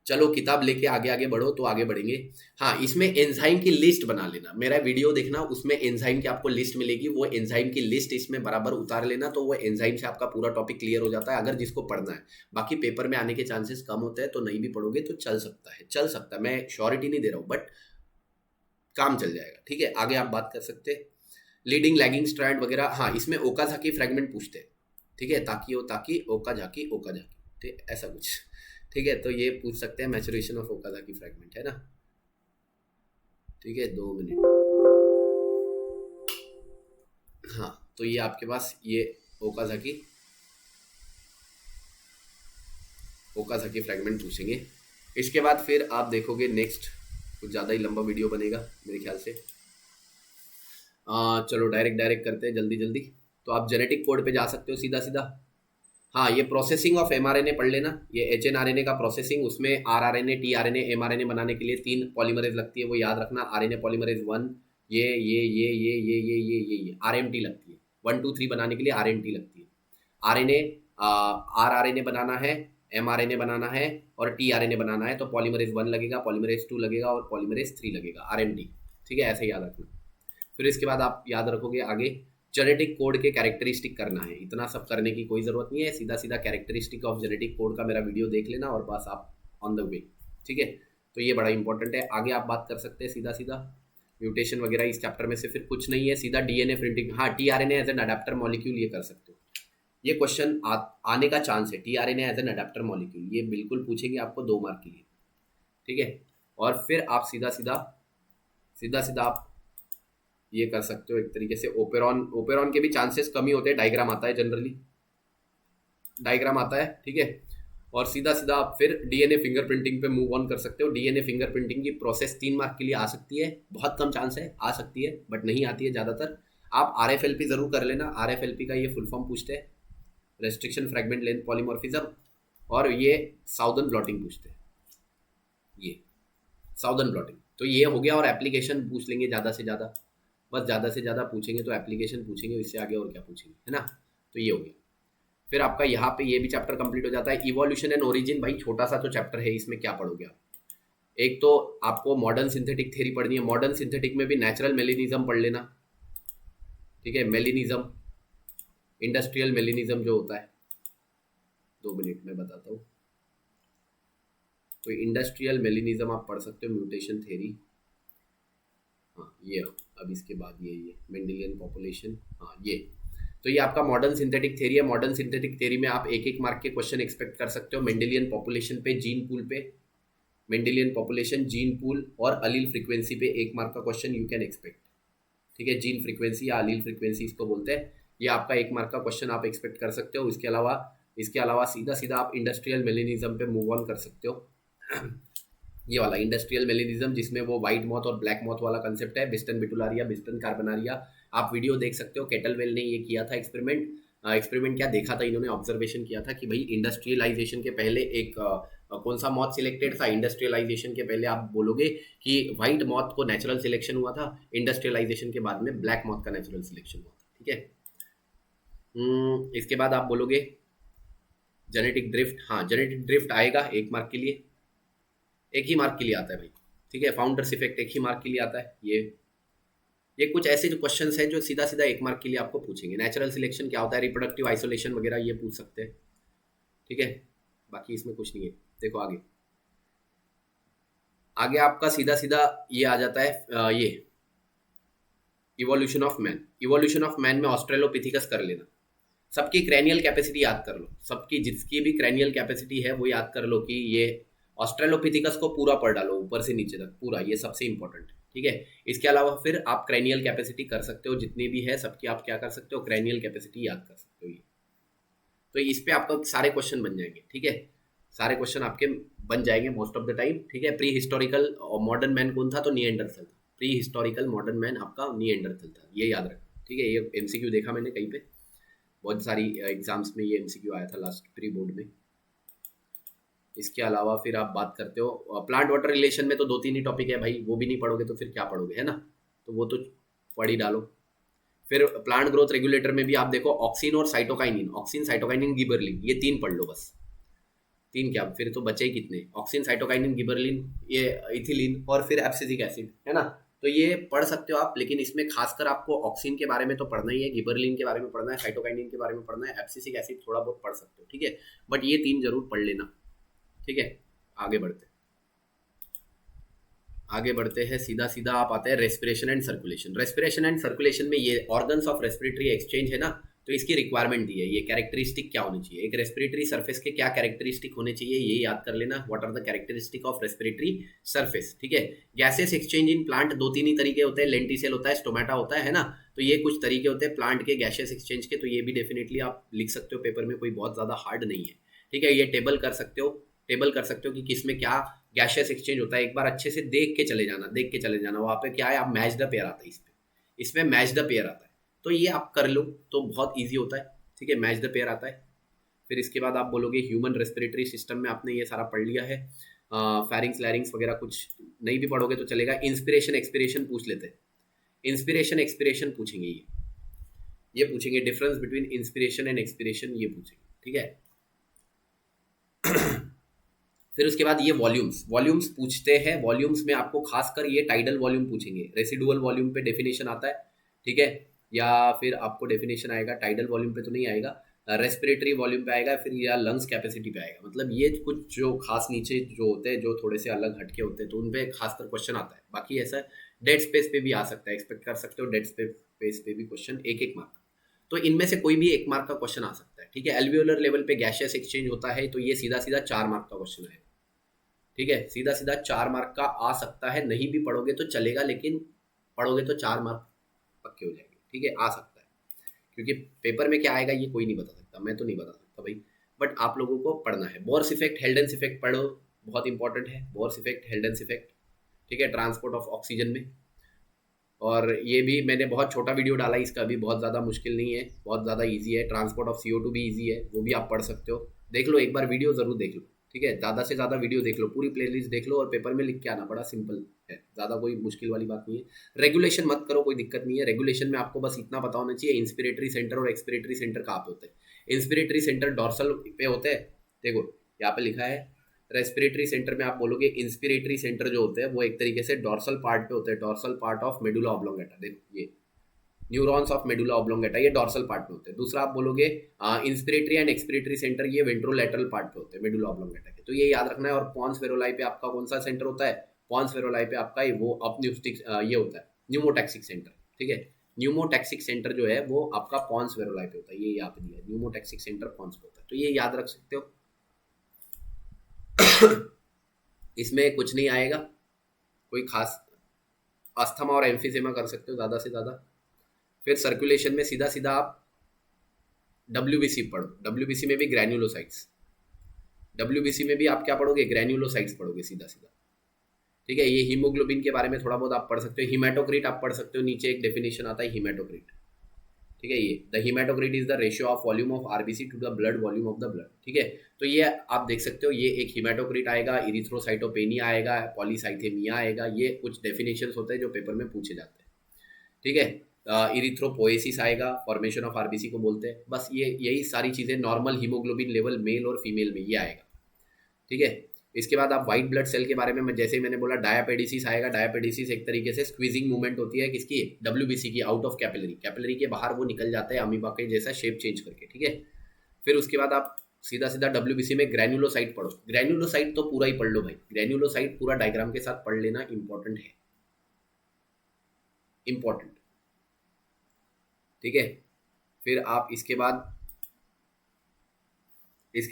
चलो किताब लेके आगे आगे बढ़ो, तो आगे बढ़ेंगे। हाँ, इसमें एंजाइम की लिस्ट बना लेना, मेरा वीडियो देखना, उसमें एंजाइम की आपको लिस्ट मिलेगी, वो एंजाइम की लिस्ट इसमें बराबर उतार लेना, तो वो एंजाइम से आपका पूरा टॉपिक क्लियर हो जाता है, अगर जिसको पढ़ना है। बाकी पेपर में आने के चांसेस कम होते हैं, तो नहीं भी पढ़ोगे तो चल सकता है, मैं श्योरिटी नहीं दे रहा हूँ, बट काम चल जाएगा, ठीक है। आगे आप बात कर सकते हैं लीडिंग लैगिंग स्ट्रैंड वगैरह। हाँ, इसमें ओकाजाकी फ्रेगमेंट पूछते हैं, ठीक है, ताकि ओकाजाकी, ठीक है, ऐसा कुछ, ठीक है। तो ये पूछ सकते हैं, मैचुरेशन ऑफ ओकाजाकी फ्रेगमेंट है ना, ठीक है। 2 मिनट। हाँ, तो ये आपके पास ये ओकाजाकी फ्रेगमेंट पूछेंगे। इसके बाद फिर आप देखोगे नेक्स्ट कुछ ज़्यादा ही लंबा वीडियो बनेगा मेरे ख्याल से। चलो डायरेक्ट करते हैं जल्दी। तो आप जेनेटिक कोड पे जा सकते हो सीधा। हाँ, ये प्रोसेसिंग ऑफ एमआरएनए पढ़ लेना, ये एचएनआरएनए का प्रोसेसिंग, उसमें आरआरएनए, टीआरएनए, एमआरएनए बनाने के लिए 3 पॉलीमरेज लगती है, वो याद रखना। आरएनए पॉलीमरेज 1, ये आरएमटी लगती है। 1 2 3 बनाने के लिए आरएनटी लगती है। आरएनए, आरआरएनए बनाना है, एमआरएनए बनाना है और टीआरएनए बनाना है तो पॉलीमरेज 1 लगेगा, पॉलीमरेज 2 लगेगा और पॉलीमरेज 3 लगेगा, आरएमटी। ठीक है, ऐसे याद रखना। फिर इसके बाद आप याद रखोगे आगे जेनेटिक कोड के कैरेक्टरिस्टिक करना है। इतना सब करने की कोई ज़रूरत नहीं है, सीधा सीधा कैरेक्टरिस्टिक ऑफ जेनेटिक कोड का मेरा वीडियो देख लेना और बस आप ऑन द वे। ठीक है, तो ये बड़ा इंपॉर्टेंट है। आगे आप बात कर सकते हैं सीधा सीधा म्यूटेशन वगैरह इस चैप्टर में से फिर कुछ नहीं है, सीधा डीएनए प्रिंटिंग। हाँ, tRNA as an adapter molecule ये कर सकते हो, ये क्वेश्चन आने का चांस है। TRNA as an adapter molecule ये बिल्कुल पूछेंगे आपको 2 मार्क के लिए। ठीक है, और फिर आप सीधा सीधा आप ये कर सकते हो एक तरीके से। ओपेरॉन के भी चांसेस कम ही होते हैं, डायग्राम आता है जनरली, डायग्राम आता है। ठीक है, और सीधा सीधा आप फिर डीएनए फिंगरप्रिंटिंग पे मूव ऑन कर सकते हो। डीएनए फिंगरप्रिंटिंग की प्रोसेस 3 मार्क के लिए आ सकती है, बहुत कम चांस है, आ सकती है बट नहीं आती है ज़्यादातर। आप आरएफएलपी जरूर कर लेना, आरएफएलपी का ये फुल फॉर्म पूछते हैं, रेस्ट्रिक्शन फ्रेगमेंट लेंथ पॉलीमॉर्फिज्म, और ये साउदर्न ब्लॉटिंग पूछते हैं, ये साउदर्न ब्लॉटिंग। तो ये हो गया, और एप्लीकेशन पूछ लेंगे ज़्यादा से ज़्यादा, बस ज़्यादा से ज़्यादा पूछेंगे तो एप्लीकेशन पूछेंगे, इससे आगे और क्या पूछेंगे, है ना। तो ये हो गया। फिर आपका यहाँ पे ये भी चैप्टर कंप्लीट हो जाता है। इवोल्यूशन एंड ओरिजिन, भाई छोटा सा तो चैप्टर है, इसमें क्या पढ़ोगे आप। एक तो आपको मॉडर्न सिंथेटिक थ्योरी पढ़नी है, मॉडर्न सिंथेटिक में भी नेचुरल मेलिनिज्म पढ़ लेना। ठीक है, मेलिनिज्म, इंडस्ट्रियल मेलिनिज्म जो होता है, 2 मिनट में बताता हूँ। तो इंडस्ट्रियल मेलिनिज्म आप पढ़ सकते हो, म्यूटेशन थ्योरी। हाँ ये, अब इसके बाद ये मेंडेलियन पॉपुलेशन, हाँ ये। तो ये आपका मॉडर्न सिंथेटिक थ्योरी है। मॉडर्न सिंथेटिक थ्योरी में आप 1 मार्क के क्वेश्चन एक्सपेक्ट कर सकते हो। मेंडेलियन पॉपुलेशन पे, जीन पूल पे, मेंडेलियन पॉपुलेशन, जीन पूल और अलील फ्रीक्वेंसी पे 1 मार्क का क्वेश्चन यू कैन एक्सपेक्ट। ठीक है, जीन फ्रीक्वेंसी या अलील फ्रीक्वेंसी इसको बोलते हैं, ये आपका 1 मार्क का क्वेश्चन आप एक्सपेक्ट कर सकते हो। इसके अलावा सीधा सीधा आप इंडस्ट्रियल मेलिनिज्म पे मूव ऑन कर सकते हो। ये वाला इंडस्ट्रियल मेलिनिज्म, जिसमें वो व्हाइट मॉथ और ब्लैक मॉथ वाला कंसेप्ट है, बिस्टन बिटुलारिया, बिस्टन कार्बनारिया। आप वीडियो देख सकते हो, केटलवेल ने ये किया था एक्सपेरिमेंट। एक्सपेरिमेंट क्या देखा था इन्होंने, ऑब्जर्वेशन किया था कि भाई इंडस्ट्रियलाइजेशन के पहले एक कौन सा मॉथ सिलेक्टेड था। इंडस्ट्रियलाइजेशन के पहले आप बोलोगे कि व्हाइट मॉथ को नेचुरल सिलेक्शन हुआ था, इंडस्ट्रियलाइजेशन के बाद में ब्लैक मॉथ का नेचुरल सिलेक्शन हुआ था। ठीक है, इसके बाद आप बोलोगे जेनेटिक ड्रिफ्ट। हाँ, जेनेटिक ड्रिफ्ट आएगा 1 मार्क के लिए, 1 ही मार्क के लिए आता है भाई। ठीक है, फाउंडर्स इफेक्ट 1 ही मार्क के लिए आता है। ये कुछ ऐसे जो क्वेश्चंस हैं जो सीधा सीधा 1 मार्क के लिए आपको पूछेंगे। नेचुरल सिलेक्शन क्या होता है, रिप्रोडक्टिव आइसोलेशन वगैरह ये पूछ सकते हैं। ठीक है, बाकी इसमें कुछ नहीं है। देखो आगे आगे आपका सीधा सीधा ये आ जाता है, ये evolution of man. Evolution of man में ऑस्ट्रेलोपिथिकस कर लेना। सबकी क्रैनियल कैपेसिटी याद कर लो, सबकी जिसकी भी क्रैनियल कैपेसिटी है वो याद कर लो कि ये ऑस्ट्रेलोपिथिकस को पूरा पढ़ डालो ऊपर से नीचे तक पूरा, ये सबसे इंपॉर्टेंट है। ठीक है, इसके अलावा फिर आप क्रैनियल कैपेसिटी कर सकते हो, जितनी भी है सबकी आप क्या कर सकते हो, क्रैनियल कैपेसिटी याद कर सकते हो। ये तो इस पे आपका सारे क्वेश्चन बन जाएंगे। ठीक है, सारे क्वेश्चन आपके बन जाएंगे मोस्ट ऑफ द टाइम। ठीक है, प्री हिस्टोरिकल और मॉडर्न मैन कौन था, तो निएंडरथल था। प्री हिस्टोरिकल मॉडर्न मैन आपका निएंडरथल था, ये याद रखना। ठीक है, ये एमसीक्यू देखा मैंने कहीं पे, बहुत सारी एग्जाम्स में ये एमसीक्यू आया था लास्ट प्री बोर्ड में। इसके अलावा फिर आप बात करते हो प्लांट वाटर रिलेशन में, तो 2-3 ही टॉपिक है भाई, वो भी नहीं पढ़ोगे तो फिर क्या पढ़ोगे, है ना। तो वो तो पढ़ ही डालो। फिर प्लांट ग्रोथ रेगुलेटर में भी आप देखो ऑक्सिन और साइटोकाइनिन, ऑक्सिन साइटोकाइनिन गिबरलिन, ये 3 पढ़ लो बस। 3 क्या, फिर तो बचे ही कितने, ऑक्सिन साइटोकाइनिन गिबरलिन, ये इथिलीन और फिर एब्सिसिक एसिड, है ना। तो ये पढ़ सकते हो आप, लेकिन इसमें खासकर आपको ऑक्सिन के बारे में तो पढ़ना ही है, गिबरलिन के बारे में पढ़ना है, साइटोकाइनिन के बारे में पढ़ना है, एब्सिसिक एसिड थोड़ा बहुत पढ़ सकते हो। ठीक है, बट ये 3 जरूर पढ़ लेना। ठीक है, आगे बढ़ते हैं सीधा सीधा आप आते हैं respiration and circulation. Respiration and circulation में ये ऑर्गन्स ऑफ रेस्पिरेटरी एक्सचेंज है ना, तो इसकी रिक्वायरमेंट दी है। ये कैरेक्टरिस्टिक क्या होनी चाहिए, एक रेस्पिरेटरी सरफेस के क्या कैरेक्टरिस्टिक होने चाहिए, ये याद कर लेना। What are the characteristic of respiratory surface. ठीक है, गैसेस एक्सचेंज इन प्लांट 2-3 ही तरीके होते हैं, लेंटिसेल होता है, स्टोमेटा होता है ना। तो ये कुछ तरीके होते हैं प्लांट के गैसेस एक्सचेंज के, तो ये भी डेफिनेटली आप लिख सकते हो पेपर में, कोई बहुत ज्यादा हार्ड नहीं है। ठीक है, ये टेबल कर सकते हो कि किसमें क्या गैशियस एक्सचेंज होता है। एक बार अच्छे से देख के चले जाना वहाँ पे क्या है, आप मैच द पेयर आता है, इसमें मैच द पेयर आता है, तो ये आप कर लो तो बहुत ईजी होता है। ठीक है, मैच द पेयर आता है। फिर इसके बाद आप बोलोगे ह्यूमन रेस्पिरेटरी सिस्टम में आपने ये सारा पढ़ लिया है, फेरिंग्स लैरिंग्स वगैरह कुछ नहीं भी पढ़ोगे तो चलेगा। इंस्पिरेशन एक्सपिरेशन पूछ लेते हैं, इंस्पिरेशन एक्सपिरेशन पूछेंगे, ये पूछेंगे difference between inspiration and expiration, ये पूछेंगे, ठीक है। फिर उसके बाद ये वॉल्यूम्स पूछते हैं। वॉल्यूम्स में आपको खासकर ये टाइडल वॉल्यूम पूछेंगे, रेसिडुअल वॉल्यूम पे डेफिनेशन आता है, ठीक है, या फिर आपको डेफिनेशन आएगा टाइडल वॉल्यूम पे तो नहीं आएगा, रेस्पिरेटरी वॉल्यूम पे आएगा, फिर या लंग्स कैपेसिटी पे आएगा। मतलब ये कुछ जो खास नीचे जो होते हैं, जो थोड़े से अलग हटके होते हैं, तो उन पे खासकर क्वेश्चन आता है। बाकी ऐसा डेड स्पेस पे भी आ सकता है, एक्सपेक्ट कर सकते हो डेड स्पेस पे भी क्वेश्चन, एक मार्क। तो इनमें से कोई भी 1 मार्क का क्वेश्चन आ सकता है, ठीक है। एल्वियोलर लेवल पे गैसियस एक्सचेंज होता है, तो ये सीधा सीधा 4 मार्क का क्वेश्चन आएगा, ठीक है। सीधा सीधा 4 मार्क का आ सकता है, नहीं भी पढ़ोगे तो चलेगा, लेकिन पढ़ोगे तो 4 मार्क पक्के हो जाएंगे, ठीक है, आ सकता है। क्योंकि पेपर में क्या आएगा ये कोई नहीं बता सकता, मैं तो नहीं बता सकता भाई, बट आप लोगों को पढ़ना है। बोर्स इफेक्ट, हेल्डेंस इफेक्ट पढ़ो, बहुत इंपॉर्टेंट है। बोर्स इफेक्ट, हेल्डेंस इफेक्ट, ठीक है, ट्रांसपोर्ट ऑफ ऑक्सीजन में। और ये भी मैंने बहुत छोटा वीडियो डाला है इसका भी, बहुत ज़्यादा मुश्किल नहीं है, बहुत ज़्यादा इजी है। ट्रांसपोर्ट ऑफ CO2 भी इजी है, वो भी आप पढ़ सकते हो, देख लो एक बार वीडियो ज़रूर देख लो, ठीक है। ज़्यादा से ज़्यादा वीडियो देख लो, पूरी प्लेलिस्ट देख लो और पेपर में लिख के आना, बड़ा सिंपल है, ज़्यादा कोई मुश्किल वाली बात नहीं है। रेगुलेशन मत करो, कोई दिक्कत नहीं है। रेगुलेशन में आपको बस इतना पता होना चाहिए इंस्पिरेटरी सेंटर और एक्सपिरेटरी सेंटर कहाँ पे होते हैं। इंस्पिरेटरी सेंटर डॉर्सल पे होते हैं, देखो यहाँ पे लिखा है। रेस्पिरेटरी सेंटर में आप बोलोगे इंस्पिरेटरी सेंटर जो होते हैं वो एक तरीके से डॉर्सल पार्ट पे होते हैं, dorsal part of medulla oblongata, देखो ये न्यूरॉन्स ऑफ मेडुला ऑब्लोंगेटा, ये डॉर्सल पार्ट पे होते हैं। दूसरा आप बोलोगे इंस्पिरेटरी एंड एक्सपिरेटरी सेंटर, ये वेंट्रोलैटरल पार्ट पे होते हैं मेडुला ऑब्लोंगेटा के, तो ये याद रखना है। और पॉन्स वेरोलाई पे आपका कौन सा सेंटर होता है? पॉन्स वेरोलाई पे आपका वो अपन्यूस्टिक ये होता है न्यूमोटैक्सिक सेंटर, ठीक है। न्यूमोटैक्सिक सेंटर जो है वो आपका पॉन्स वेरोलाई पे होता है, ये यहाँ पे दिया है, न्यूमोटैक्सिक सेंटर पॉन्स पे होता है, तो ये याद रख सकते हो। इसमें कुछ नहीं आएगा कोई खास, अस्थमा और एम्फीसेमा कर सकते हो ज़्यादा से ज़्यादा। फिर सर्कुलेशन में सीधा सीधा आप WBC पढ़ो, WBC में भी ग्रैन्युलोसाइट्स, WBC में भी आप क्या पढ़ोगे? ग्रैन्युलोसाइट्स पढ़ोगे सीधा सीधा, ठीक है। ये हीमोग्लोबिन के बारे में थोड़ा बहुत आप पढ़ सकते हो। हीमेटोक्रिट आप पढ़ सकते हो, नीचे एक डेफिनेशन आता है हीमेटोक्रिट, ठीक है। ये the haematocrit is the ratio of volume of RBC to the blood volume of the blood, ठीक है। तो ये आप देख सकते हो, ये एक हीमेटोक्रिट आएगा, इरिथ्रोसाइटोपेनिया आएगा, पॉलीसाइथेमिया आएगा, ये कुछ डेफिनेशंस होते हैं जो पेपर में पूछे जाते हैं, ठीक है। इरिथ्रोपोएसिस आएगा, फॉर्मेशन ऑफ RBC को बोलते हैं। बस ये यही सारी चीज़ें, नॉर्मल हीमोग्लोबिन लेवल मेल और फीमेल में ये आएगा, ठीक है। इसके बाद आप व्हाइट ब्लड सेल के बारे में जैसे ही मैंने बोला, डायापेडिसिस आएगा। डायापेडिसिस एक तरीके से स्क्वीजिंग मूवमेंट होती है किसकी? WBC की, आउट ऑफ कैपिलरी, कैपिलरी के बाहर वो निकल जाता है अमीबा के जैसा शेप चेंज करके, ठीक है। फिर उसके बाद आप सीधा सीधा WBC में ग्रैन्युलोसाइट पढ़ो। ग्रैन्युलोसाइट तो पूरा ही पढ़ लो भाई, ग्रैन्युलोसाइट पूरा डायग्राम के साथ पढ़ लेना, इंपॉर्टेंट है, इंपॉर्टेंट, ठीक है। फिर आप इसके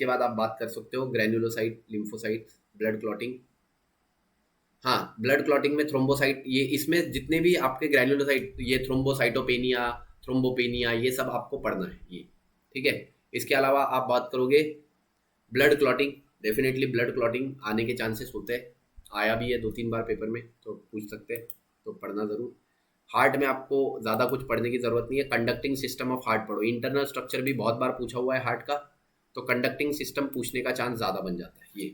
बाद आप बात कर सकते हो ग्रैन्युलोसाइट, लिम्फोसाइट, ब्लड क्लॉटिंग। हाँ, ब्लड क्लॉटिंग में थ्रोम्बोसाइट, ये इसमें जितने भी आपके ग्रैन्युलोसाइट, ये थ्रोम्बोसाइटोपेनिया, थ्रोम्बोपेनिया, ये सब आपको पढ़ना है ये, ठीक है। इसके अलावा आप बात करोगे blood clotting, definitely blood clotting आने के चांसेस होते हैं, आया भी है 2-3 बार पेपर में, तो पूछ सकते हैं, तो पढ़ना ज़रूर। हार्ट में आपको ज़्यादा कुछ पढ़ने की ज़रूरत नहीं है, कंडक्टिंग सिस्टम ऑफ हार्ट पढ़ो। इंटरनल स्ट्रक्चर भी बहुत बार पूछा हुआ है हार्ट का, तो कंडक्टिंग सिस्टम पूछने का चांस ज़्यादा बन जाता है। ये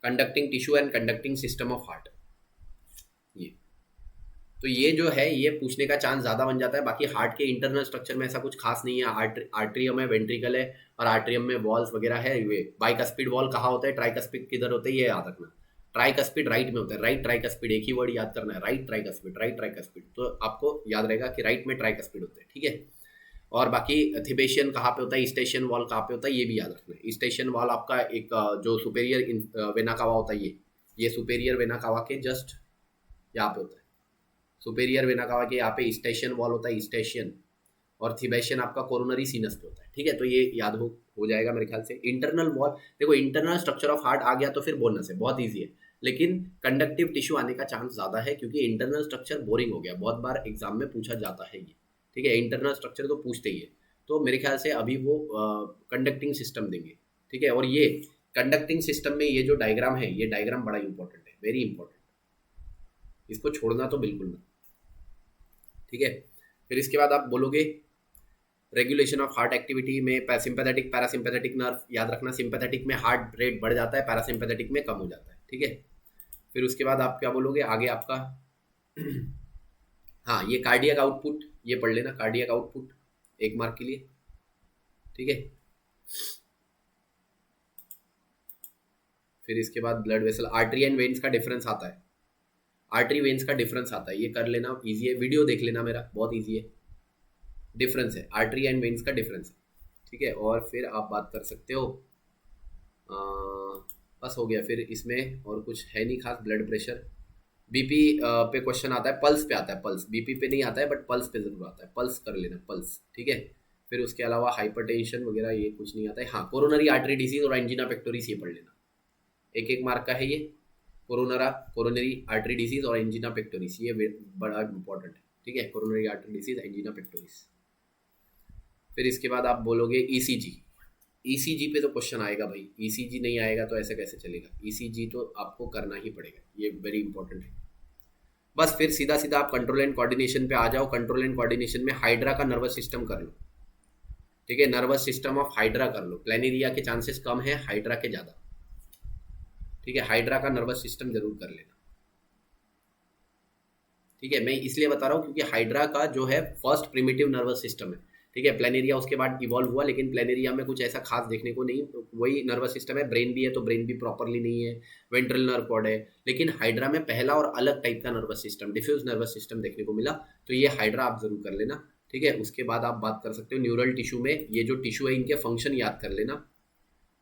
conducting tissue and conducting system of heart, ये तो ये जो है ये पूछने का चांस ज़्यादा बन जाता है। बाकी हार्ट के इंटरनल स्ट्रक्चर में ऐसा कुछ खास नहीं है, आर्ट्रियम है, वेंट्रिकल है, और आर्ट्रियम में वॉल्स वगैरह है। ये बाइकस्पिड वॉल कहाँ होता है, ट्राइकस्पिड किधर होता है, ये याद रखना। ट्राइकस्पिड राइट में होता है, राइट ट्राइकस्पिड, एक ही वर्ड याद करना है, राइट ट्राइकस्पिड, राइट ट्राइकस्पिड, तो आपको याद रहेगा कि राइट में ट्राइकस्पिड होता है, ठीक है। और बाकी थिबेशियन कहाँ पे होता है, स्टेशन वॉल कहाँ पे होता है, ये भी याद रखना है। स्टेशन वॉल आपका एक जो सुपेरियर वेना कावा होता है, ये सुपेरियर वेना कावा के जस्ट यहाँ पे होता है। सुपेरियर वेना कावा के यहाँ पे स्टेशन वॉल होता है, स्टेशन, और थिबेशियन आपका कोरोनरी सीनस पे होता है, ठीक है। तो ये याद हो जाएगा मेरे ख्याल से। इंटरनल वॉल, देखो इंटरनल स्ट्रक्चर ऑफ हार्ट आ गया तो फिर बोनस है, बहुत ईजी है। लेकिन कंडक्टिव टिश्यू आने का चांस ज़्यादा है, क्योंकि इंटरनल स्ट्रक्चर बोरिंग हो गया, बहुत बार एग्जाम में पूछा जाता है ये, ठीक है। इंटरनल स्ट्रक्चर तो पूछते ही है, तो मेरे ख्याल से अभी वो कंडक्टिंग सिस्टम देंगे, ठीक है। और ये कंडक्टिंग सिस्टम में ये जो डायग्राम है, ये डायग्राम बड़ा इंपॉर्टेंट है, वेरी इंपॉर्टेंट, इसको छोड़ना तो बिल्कुल ना, ठीक है। फिर इसके बाद आप बोलोगे रेगुलेशन ऑफ हार्ट एक्टिविटी में सिंपैथेटिक पैरासिम्पैथेटिक नर्व याद रखना, सिंपैथेटिक में हार्ट रेट बढ़ जाता है, पैरासिम्पैथेटिक में कम हो जाता है, ठीक है। फिर उसके बाद आप क्या बोलोगे आगे आपका हाँ ये कार्डियक आउटपुट, ये पढ़ लेना कार्डियक आउटपुट 1 मार्क के लिए, ठीक है। फिर इसके बाद blood vessel, artery and veins का डिफरेंस आता है, आर्टरी वेन्स का डिफरेंस आता है, ये कर लेना, इजी है, वीडियो देख लेना मेरा, बहुत इजी है, डिफरेंस है, आर्टरी एंड वेन्स का डिफरेंस है, ठीक है। और फिर आप बात कर सकते हो बस हो गया, फिर इसमें और कुछ है नहीं खास। ब्लड प्रेशर, बीपी पे क्वेश्चन आता है, पल्स पे आता है, पल्स बीपी पे नहीं आता है बट पल्स पे जरूर आता है, पल्स कर लेना पल्स, ठीक है। फिर उसके अलावा हाइपरटेंशन वगैरह ये कुछ नहीं आता है। हाँ कोरोनरी आर्टरी डिजीज और एंजिना पेक्टोरिस ये पढ़ लेना, 1-1 मार्क का है ये, कोरोनरी आर्टरी डिजीज और एंजिना पेक्टोरिस ये बड़ा इंपॉर्टेंट है, ठीक है, coronary artery disease angina pectoris. फिर इसके बाद आप बोलोगे ईसीजी, ईसीजी पे तो क्वेश्चन आएगा भाई, ईसीजी नहीं आएगा तो ऐसे कैसे चलेगा, ईसीजी तो आपको करना ही पड़ेगा, ये वेरी इंपॉर्टेंट है। बस फिर सीधा सीधा आप कंट्रोल एंड कोऑर्डिनेशन पे आ जाओ, कंट्रोल एंड कोऑर्डिनेशन में हाइड्रा का नर्वस सिस्टम कर लो, ठीक है, नर्वस सिस्टम ऑफ हाइड्रा कर लो, प्लेनेरिया के चांसेस कम है, हाइड्रा के ज्यादा, ठीक है, हाइड्रा का नर्वस सिस्टम जरूर कर लेना, ठीक है। मैं इसलिए बता रहा हूँ क्योंकि हाइड्रा का जो है फर्स्ट प्रिमिटिव नर्वस सिस्टम है, ठीक है, प्लेनेरिया उसके बाद इवॉल्व हुआ, लेकिन प्लेनेरिया में कुछ ऐसा खास देखने को नहीं, वही नर्वस सिस्टम है, ब्रेन भी है तो ब्रेन भी प्रॉपरली नहीं है, वेंट्रल नर्व कॉर्ड है, लेकिन हाइड्रा में पहला और अलग टाइप का nervous system, diffuse nervous system देखने को मिला, तो ये हाइड्रा आप जरूर कर लेना, ठीक है। उसके बाद आप बात कर सकते हो न्यूरल टिश्यू में, ये जो टिश्यू है इनके फंक्शन याद कर लेना,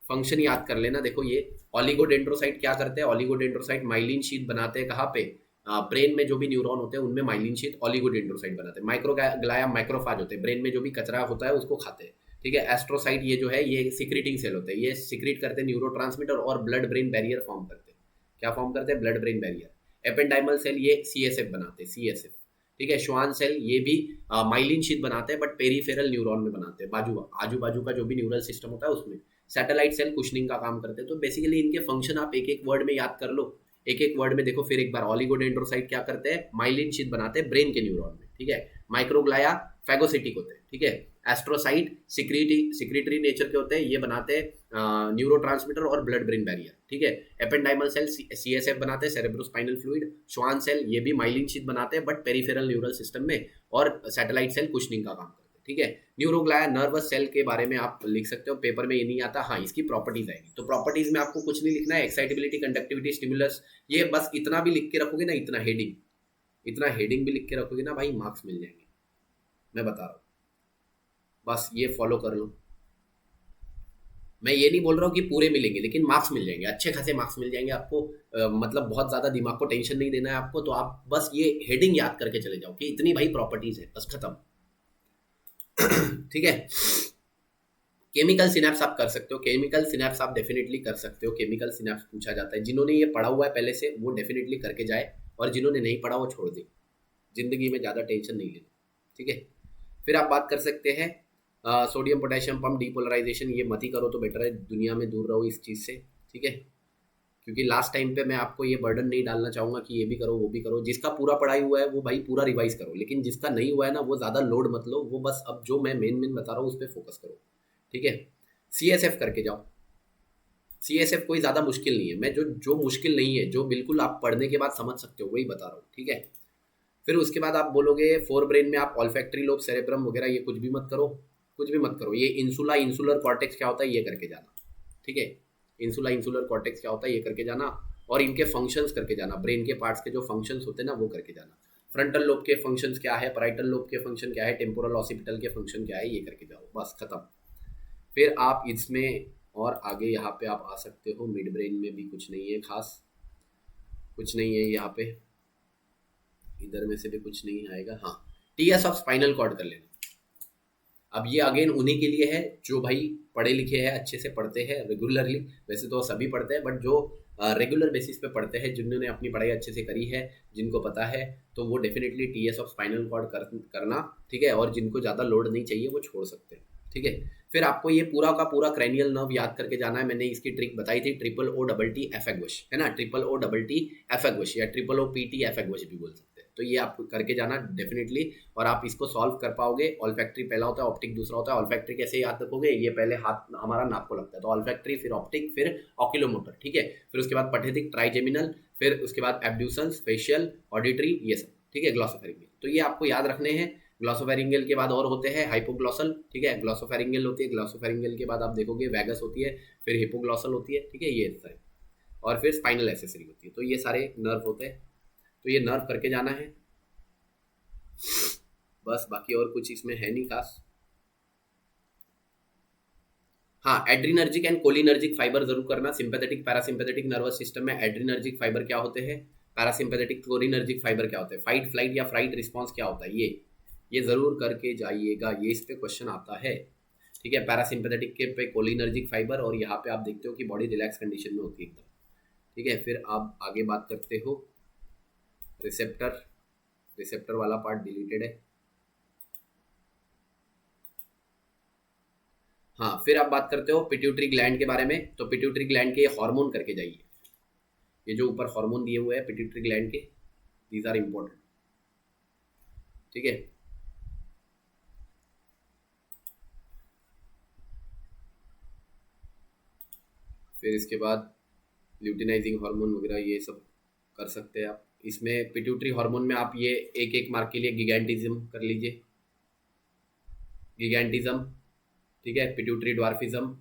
फंक्शन याद कर लेना। देखो ये ऑलिगोडेंड्रोसाइट क्या करते हैं, ऑलिगोडेंड्रोसाइट माइलिन शीथ बनाते हैं, कहाँ पे, ब्रेन में जो भी न्यूरॉन होते हैं उनमें माइलिन शीथ ऑलिगोडेंड्रोसाइट बनाते हैं, माइक्रोग्लाया माइक्रोफाज होते हैं, ब्रेन में जो भी कचरा होता है उसको खाते हैं, ठीक है। एस्ट्रोसाइट ये जो है ये सिक्रीटिंग सेल होते हैं, ये सिक्रीट करते हैं न्यूरोट्रांसमीटर और ब्लड ब्रेन बैरियर फॉर्म करते हैं, क्या फॉर्म करते हैं, blood brain barrier. Ependymal cell ये सीएसएफ बनाते हैं, सीएसएफ, ठीक है। श्वान सेल ये भी माइलिन शीथ बनाते हैं बट पेरीफेरल न्यूरॉन में बनाते हैं, आजू बाजू का जो भी न्यूरल सिस्टम होता है उसमें। सैटेलाइट सेल कुशनिंग का काम करते हैं। तो बेसिकली इनके फंक्शन आप एक एक वर्ड में याद कर लो, एक एक वर्ड में देखो फिर एक बार। ऑलिगोडेंड्रोसाइट क्या करते हैं, माइलिन शीथ बनाते हैं ब्रेन के न्यूरॉन में, ठीक है। माइक्रोग्लाया फैगोसिटिक होते हैं, ठीक है। एस्ट्रोसाइट सिक्रीटरी नेचर के होते हैं, ये बनाते हैं न्यूरोट्रांसमीटर और ब्लड ब्रेन बैरियर, ठीक है। एपेंडाइमल सेल सीएसएफ बनाते हैं, सेरेब्रोस्पाइनल फ्लूइड। श्वान सेल ये भी माइलिन शीथ बनाते हैं बट पेरिफेरल न्यूरल सिस्टम में, और सैटेलाइट सेल कुशनिंग का काम करते हैं, ठीक है। न्यूरोग्लाया नर्वस सेल के बारे में आप लिख सकते हो, पेपर में ये नहीं आता, हाँ इसकी प्रॉपर्टीज आएगी। तो प्रॉपर्टीज में आपको कुछ नहीं लिखना है, एक्साइटेबिलिटी, कंडक्टिविटी, स्टिमुलस, ये बस इतना भी लिख के रखोगे ना, इतना हेडिंग भी लिख के रखोगे ना भाई, मार्क्स मिल जाएंगे, मैं बता रहा हूँ, बस ये फॉलो कर लो। मैं ये नहीं बोल रहा हूँ कि पूरे मिलेंगे, लेकिन मार्क्स मिल जाएंगे, अच्छे खासे मार्क्स मिल जाएंगे आपको। मतलब बहुत ज्यादा दिमाग को टेंशन नहीं देना है आपको, तो आप बस ये हेडिंग याद करके चले जाओ कि इतनी भाई प्रॉपर्टीज है, बस खत्म। ठीक है। केमिकल सिनेप्स आप कर सकते हो, केमिकल सिनेप्स आप डेफिनेटली कर सकते हो, केमिकल सिनेप्स पूछा जाता है, जिन्होंने ये पढ़ा हुआ है पहले से वो डेफिनेटली करके जाए, और जिन्होंने नहीं पढ़ा वो छोड़ दे, जिंदगी में ज़्यादा टेंशन नहीं लेना, ठीक है। फिर आप बात कर सकते हैं सोडियम पोटेशियम पंप डीपोलराइजेशन, ये मत ही करो तो बेटर है, दुनिया में दूर रहो इस चीज़ से, ठीक है। क्योंकि लास्ट टाइम पे मैं आपको ये बर्डन नहीं डालना चाहूँगा कि ये भी करो वो भी करो, जिसका पूरा पढ़ाई हुआ है वो भाई पूरा रिवाइज करो, लेकिन जिसका नहीं हुआ है ना वो ज़्यादा लोड मत लो, वो बस अब जो मैं मेन बता रहा हूँ उस पर फोकस करो, ठीक है। सीएसएफ करके जाओ, सीएसएफ कोई ज़्यादा मुश्किल नहीं है, मैं जो मुश्किल नहीं है, जो बिल्कुल आप पढ़ने के बाद समझ सकते हो वही बता रहा हूँ, ठीक है। फिर उसके बाद आप बोलोगे फोर ब्रेन में आप ऑल्फैक्टरी लोब, सेरेब्रम वगैरह ये कुछ भी मत करो, कुछ भी मत करो। ये इंसुलर कॉर्टेक्स क्या होता है ये करके जाना, ठीक है। इंसुलर कॉर्टेक्स क्या होता है ये करके जाना, और इनके फंक्शंस करके जाना, ब्रेन के पार्ट्स के जो फंक्शंस होते हैं ना वो करके जाना। फ्रंटल लोब के फंक्शंस क्या है, पैराइटल लोब के फंक्शन क्या है, टेम्पोरल ऑसिपिटल के फंक्शन क्या है, ये करके जाओ, बस खत्म। फिर आप इसमें और आगे यहाँ पे आप आ सकते हो, मिड ब्रेन में भी कुछ नहीं है खास, कुछ नहीं है यहाँ पे, इधर में से भी कुछ नहीं आएगा। हाँ, टीएस ऑफ स्पाइनल कॉर्ड कर लेना। अब ये अगेन उन्हीं के लिए है जो भाई पढ़े लिखे हैं, अच्छे से पढ़ते हैं रेगुलरली, वैसे तो सभी पढ़ते हैं बट जो रेगुलर बेसिस पे पढ़ते हैं, जिन्होंने अपनी पढ़ाई अच्छे से करी है, जिनको पता है, तो वो definitely TS of spinal cord करना, ठीक है। और जिनको ज़्यादा लोड नहीं चाहिए वो छोड़ सकते हैं, ठीक है। फिर आपको ये पूरा का पूरा क्रैनियल नर्व याद करके जाना है, मैंने इसकी ट्रिक बताई थी, ट्रिपल ओ डबल टी एफेगवश है ना, ट्रिपल ओ डबल टी एफेगवश या ट्रिपल ओ पी टी एफेगवश भी बोल सकते हैं, तो ये आप करके जाना डेफिनेटली, और आप इसको सॉल्व कर पाओगे। ऑल्फैक्टरी पहला होता है, ऑप्टिक दूसरा होता है। ऑल्फैक्टरी कैसे याद रखोगे, ये पहले हाथ हमारा नाक को लगता है, तो ऑल्फैक्टरी, फिर ऑप्टिक, फिर ऑक्यूलोमोटर, ठीक है। फिर उसके बाद पठेटिक, ट्राइजेमिनल, फिर उसके बाद एब्ड्यूसन्स, फेशियल, ऑडिटरी, ये सब, ठीक है, ग्लॉसोफेरिंगियल। तो ये आपको याद रखने हैं। ग्लॉसोफेरिंगियल के बाद और होते हैं हाइपोग्लॉसल, ठीक है। ग्लॉसोफेरिंगियल होती है, ग्लॉसोफेरिंगियल के बाद आप देखोगे वैगस होती है, फिर हिपोग्लॉसल होती है, ठीक है, ये सारे, और फिर स्पाइनल एसेसरी होती है। तो ये सारे नर्व होते हैं, तो ये नर्व करके जाना है बस, बाकी और कुछ इसमें है नहीं खास। हाँ, एड्रीनर्जिक एंड कोलिनर्जिक फाइबर जरूर करना। सिंपैथेटिक पैरासिम्पैथेटिक नर्वस सिस्टम में एड्रीनर्जिक फाइबर क्या होते हैं, पैरासिम्पैथेटिक कोलिनर्जिक फाइबर क्या होते हैं, फाइट फ्लाइट या फ्राइट रिस्पॉन्स क्या होता है, ये जरूर करके जाइएगा, ये इस पे क्वेश्चन आता है, ठीक है। पैरासिम्पैथेटिक के पे कोलिनर्जिक फाइबर, और यहाँ पे आप देखते हो कि बॉडी रिलैक्स कंडीशन में होती है एकदम, ठीक है। फिर आप आगे बात करते हो रिसेप्टर, रिसेप्टर वाला पार्ट डिलीटेड है। हाँ, फिर आप बात करते हो पिट्यूटरी ग्लैंड के बारे में, तो पिट्यूटरी ग्लैंड के हार्मोन करके जाइए। ये जो ऊपर हार्मोन दिए हुए हैं पिट्यूटरी ग्लैंड के, दीज आर इंपॉर्टेंट, ठीक है। फिर इसके बाद ल्यूटिनाइजिंग हार्मोन वगैरह ये सब कर सकते हैं आप। इसमें पिट्यूटरी हार्मोन में आप ये एक एक मार्क के लिए गिगैंटिज्म कर लीजिए, गिगैंटिज्म, ठीक है, पिट्यूटरी ड्वार्फिज्म,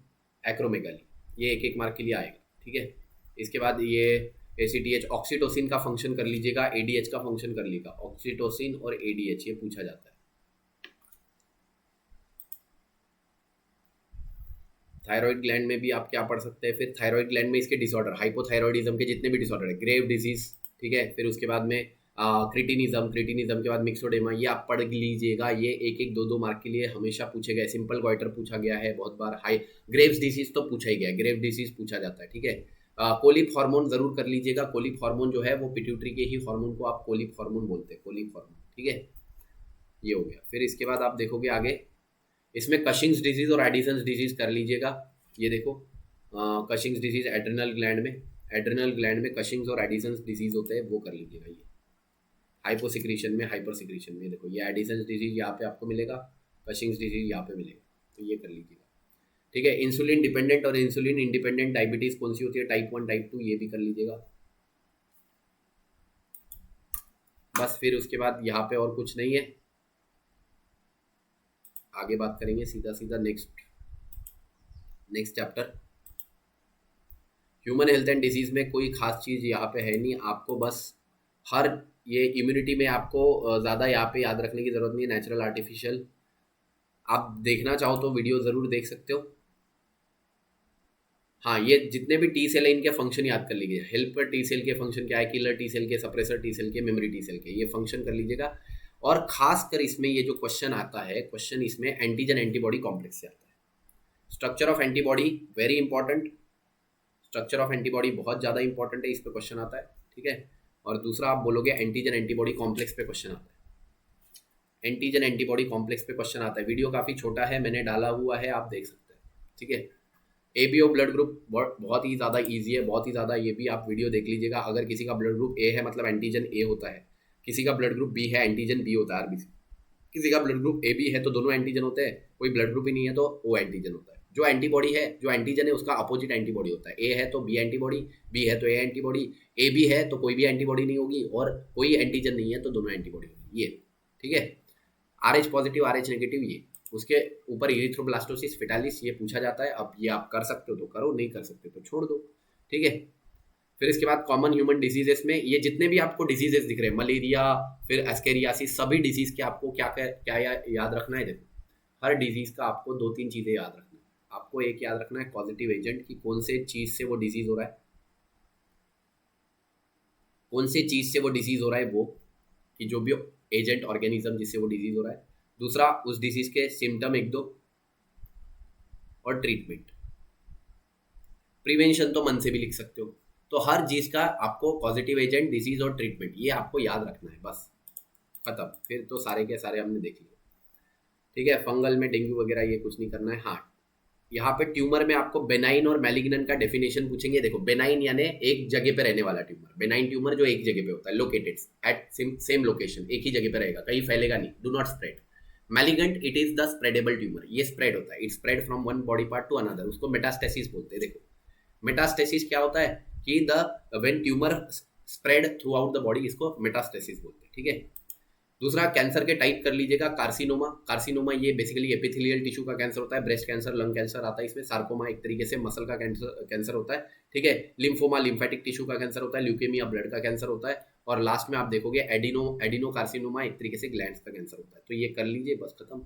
एक्रोमेगाली, ये एक एक मार्क के लिए आएगा, ठीक है। इसके बाद ये ACTH, ऑक्सीटोसिन का फंक्शन कर लीजिएगा, ADH का फंक्शन कर लीजिएगा, ऑक्सीटोसिन और ADH ये पूछा जाता है। थायराइड ग्लैंड में भी आप क्या पढ़ सकते हैं, फिर थायराइड ग्लैंड में इसके डिसऑर्डर, हाइपोथायरॉयडिज्म के जितने भी डिसऑर्डर है, ग्रेव डिजीज, ठीक है। फिर उसके बाद में क्रिटिनिज्म, क्रिटिनिज्म के बाद मिक्सोडेमा, ये आप पढ़ लीजिएगा, ये एक एक दो दो मार्क के लिए हमेशा पूछे गए। सिंपल गॉइटर पूछा गया है बहुत बार, हाई ग्रेव्स डिसीज तो पूछा ही गया, ग्रेव डिसीज पूछा जाता है, ठीक है। कोलिप हार्मोन जरूर कर लीजिएगा। कोलिप हार्मोन जो है वो पिट्यूटरी के ही हार्मोन को आप कोलिप हार्मोन बोलते हैं, कोलिप हार्मोन, ठीक है, ये हो गया। फिर इसके बाद आप देखोगे आगे, इसमें कशिंग्स डिजीज और एडिसन्स डिजीज कर लीजिएगा। ये देखो कशिंग्स डिजीज एड्रिनल ग्लैंड में, एड्रिनल ग्लैंड में कशिंग्स और एडिसन्स डिजीज होते हैं, वो कर लीजिएगा। ये हाइपोसिक्रीशन में, हाइपर सिक्रीशन में, देखो ये एडिसन्स डिजीज यहाँ पे आपको मिलेगा, कशिंग्स डिजीज यहाँ पे मिलेगा, तो ये कर लीजिएगा, ठीक है। इंसुलिन डिपेंडेंट और इंसुलिन इंडिपेंडेंट डायबिटीज कौन सी होती है, टाइप 1 टाइप 2, ये भी कर लीजिएगा बस। फिर उसके बाद यहाँ पे और कुछ नहीं है, आगे बात करेंगे सीधा सीधा next chapter. Human health and disease में कोई खास चीज़ यहाँ पे है नहीं, आपको बस हर ये इम्यूनिटी में आपको ज़्यादा यहाँ पे याद रखने की ज़रूरत नहीं है, नेचुरल आर्टिफिशियल। आप देखना चाहो तो वीडियो ज़रूर देख सकते हो। हाँ, ये जितने भी टी सेल है इनके फंक्शन याद कर लीजिए। हेल्पर टी सेल के फंक्शन क्या है, किलर टी सेल के, सप्रेसर टी सेल के, मेमोरी टी सेल के, ये फंक्शन कर लीजिएगा। और खासकर इसमें ये जो क्वेश्चन आता है, क्वेश्चन इसमें एंटीजन एंटीबॉडी कॉम्प्लेक्स से आता है। Structure of antibody very important, structure of antibody बहुत ज़्यादा इंपॉर्टेंट है, इस पर क्वेश्चन आता है, ठीक है। और दूसरा आप बोलोगे एंटीजन एंटीबॉडी कॉम्प्लेक्स पे क्वेश्चन आता है, एंटीजन एंटीबॉडी कॉम्प्लेक्स पे क्वेश्चन आता है। वीडियो काफ़ी छोटा है, मैंने डाला हुआ है, आप देख सकते हैं, ठीक है। ABO ब्लड ग्रुप बहुत ही ज़्यादा ईजी है, बहुत ही ज़्यादा, ये भी आप वीडियो देख लीजिएगा। अगर किसी का ब्लड ग्रुप A है मतलब एंटीजन A होता है, किसी का ब्लड ग्रुप B है एंटीजन B होता है, RBC। किसी का ब्लड ग्रुप AB है तो दोनों एंटीजन होते हैं, कोई ब्लड ग्रुप ही नहीं है तो O एंटीजन होता है। जो एंटीबॉडी है, जो एंटीजन है उसका अपोजिट एंटीबॉडी होता है। A है तो B एंटीबॉडी, B है तो A एंटीबॉडी, AB है तो कोई भी एंटीबॉडी नहीं होगी, और कोई एंटीजन नहीं है तो दोनों एंटीबॉडी होगी, ये, ठीक है। RH पॉजिटिव RH नेगेटिव, ये उसके ऊपर इरिथ्रोब्लास्टोसिस फेटालिस ये पूछा जाता है। अब ये आप कर सकते हो तो करो, नहीं कर सकते तो छोड़ दो, ठीक है। फिर इसके बाद कॉमन ह्यूमन डिजीजेस में ये जितने भी आपको डिजीजेस दिख रहे हैं, मलेरिया, फिर एस्केरियासिस, सभी डिजीज के आपको क्या क्या याद रखना है। देखो हर डिजीज का आपको 2-3 चीज़ें याद रखना है। आपको एक याद रखना है पॉजिटिव एजेंट, कि कौन से चीज़ से वो डिजीज हो रहा है, कौन से चीज़ से वो डिजीज हो रहा है, वो कि जो भी एजेंट ऑर्गेनिज्म जिससे वो डिजीज हो रहा है। दूसरा उस डिजीज के सिम्टम 1-2, और ट्रीटमेंट। प्रिवेंशन तो मन से भी लिख सकते हो। तो हर चीज़ का आपको पॉजिटिव एजेंट, डिजीज और ट्रीटमेंट ये आपको याद रखना है, बस खत्म। फिर तो सारे के सारे हमने देख लिए, ठीक है। फंगल में डेंगू वगैरह ये कुछ नहीं करना है। हाँ, यहाँ पे ट्यूमर में आपको बेनाइन और मैलिग्नेंट का डेफिनेशन पूछेंगे। देखो बेनाइन यानी एक जगह पे रहने वाला ट्यूमर, बेनाइन ट्यूमर जो एक जगह पे होता है, लोकेटेड एट सेम लोकेशन, एक ही जगह पे रहेगा, कहीं फैलेगा नहीं, do not spread. Malignant it is the spreadable tumour, ये स्प्रेड होता है, it spread from one body part to another, उसको मेटास्टेसिस बोलते हैं। देखो मेटास्टेसिस क्या होता है कि the when tumour spread throughout the body, इसको मेटास्टेसिस बोलते हैं। ठीक है, दूसरा कैंसर के टाइप कर लीजिएगा, कार्सिनोमा। कार्सिनोमा ये बेसिकली एपिथेलियल टिश्यू का कैंसर होता है, ब्रेस्ट कैंसर, लंग कैंसर आता है इसमें। सार्कोमा एक तरीके से मसल का कैंसर होता है। ठीक है, लिम्फोमा लिम्फेटिक टिश्यू का कैंसर होता है, ल्यूकेमिया ब्लड का कैंसर होता है, और लास्ट में आप देखोगे एडिनो कार्सिनोमा एक तरीके से ग्लैंड्स का कैंसर होता है। तो ये कर लीजिए, बस खत्म।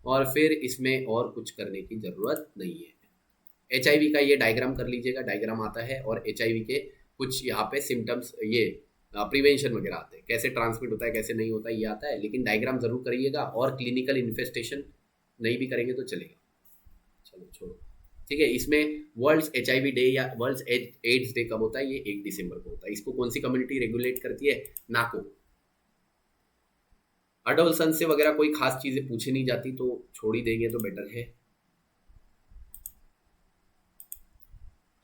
और फिर इसमें और कुछ करने की जरूरत नहीं है। HIV का ये डायग्राम कर लीजिएगा, डायग्राम आता है, और HIV के कुछ यहाँ पे सिम्टम्स, ये प्रिवेंशन वगैरह आते हैं, कैसे ट्रांसमिट होता है कैसे नहीं होता है ये आता है, लेकिन डायग्राम जरूर करिएगा। और क्लिनिकल इन्फेस्टेशन नहीं भी करेंगे तो चलेगा, चलो छोड़ो। ठीक है, इसमें वर्ल्ड्स HIV डे या वर्ल्ड्स एड्स डे कब होता है? ये 1 दिसंबर को होता है। इसको कौन सी कम्युनिटी रेगुलेट करती है? नाको। अडोलसन से वगैरह कोई खास चीजें पूछी नहीं जाती, तो छोड़ ही देंगे तो बेटर है।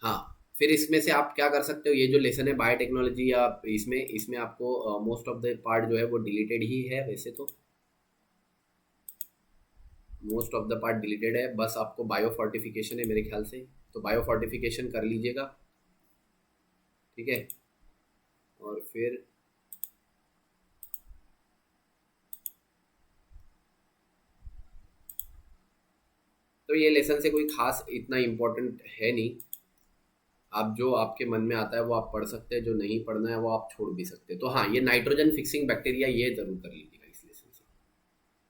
हाँ, फिर इसमें से आप क्या कर सकते हो, ये जो लेसन है बायोटेक्नोलॉजी, या इसमें इसमें आपको मोस्ट ऑफ द पार्ट जो है वो डिलीटेड ही है, वैसे तो most of the part deleted है, बस आपको बायो फोर्टिफिकेशन है मेरे ख्याल से, तो बायो फोर्टिफिकेशन कर लीजिएगा। ठीक है, और फिर तो ये लेसन से कोई खास इतना इम्पोर्टेंट है नहीं, आप जो आपके मन में आता है वो आप पढ़ सकते हैं, जो नहीं पढ़ना है वो आप छोड़ भी सकते हैं। तो हाँ, ये नाइट्रोजन फिक्सिंग बैक्टीरिया ये जरूर कर लीजिएगा इस लेसन से।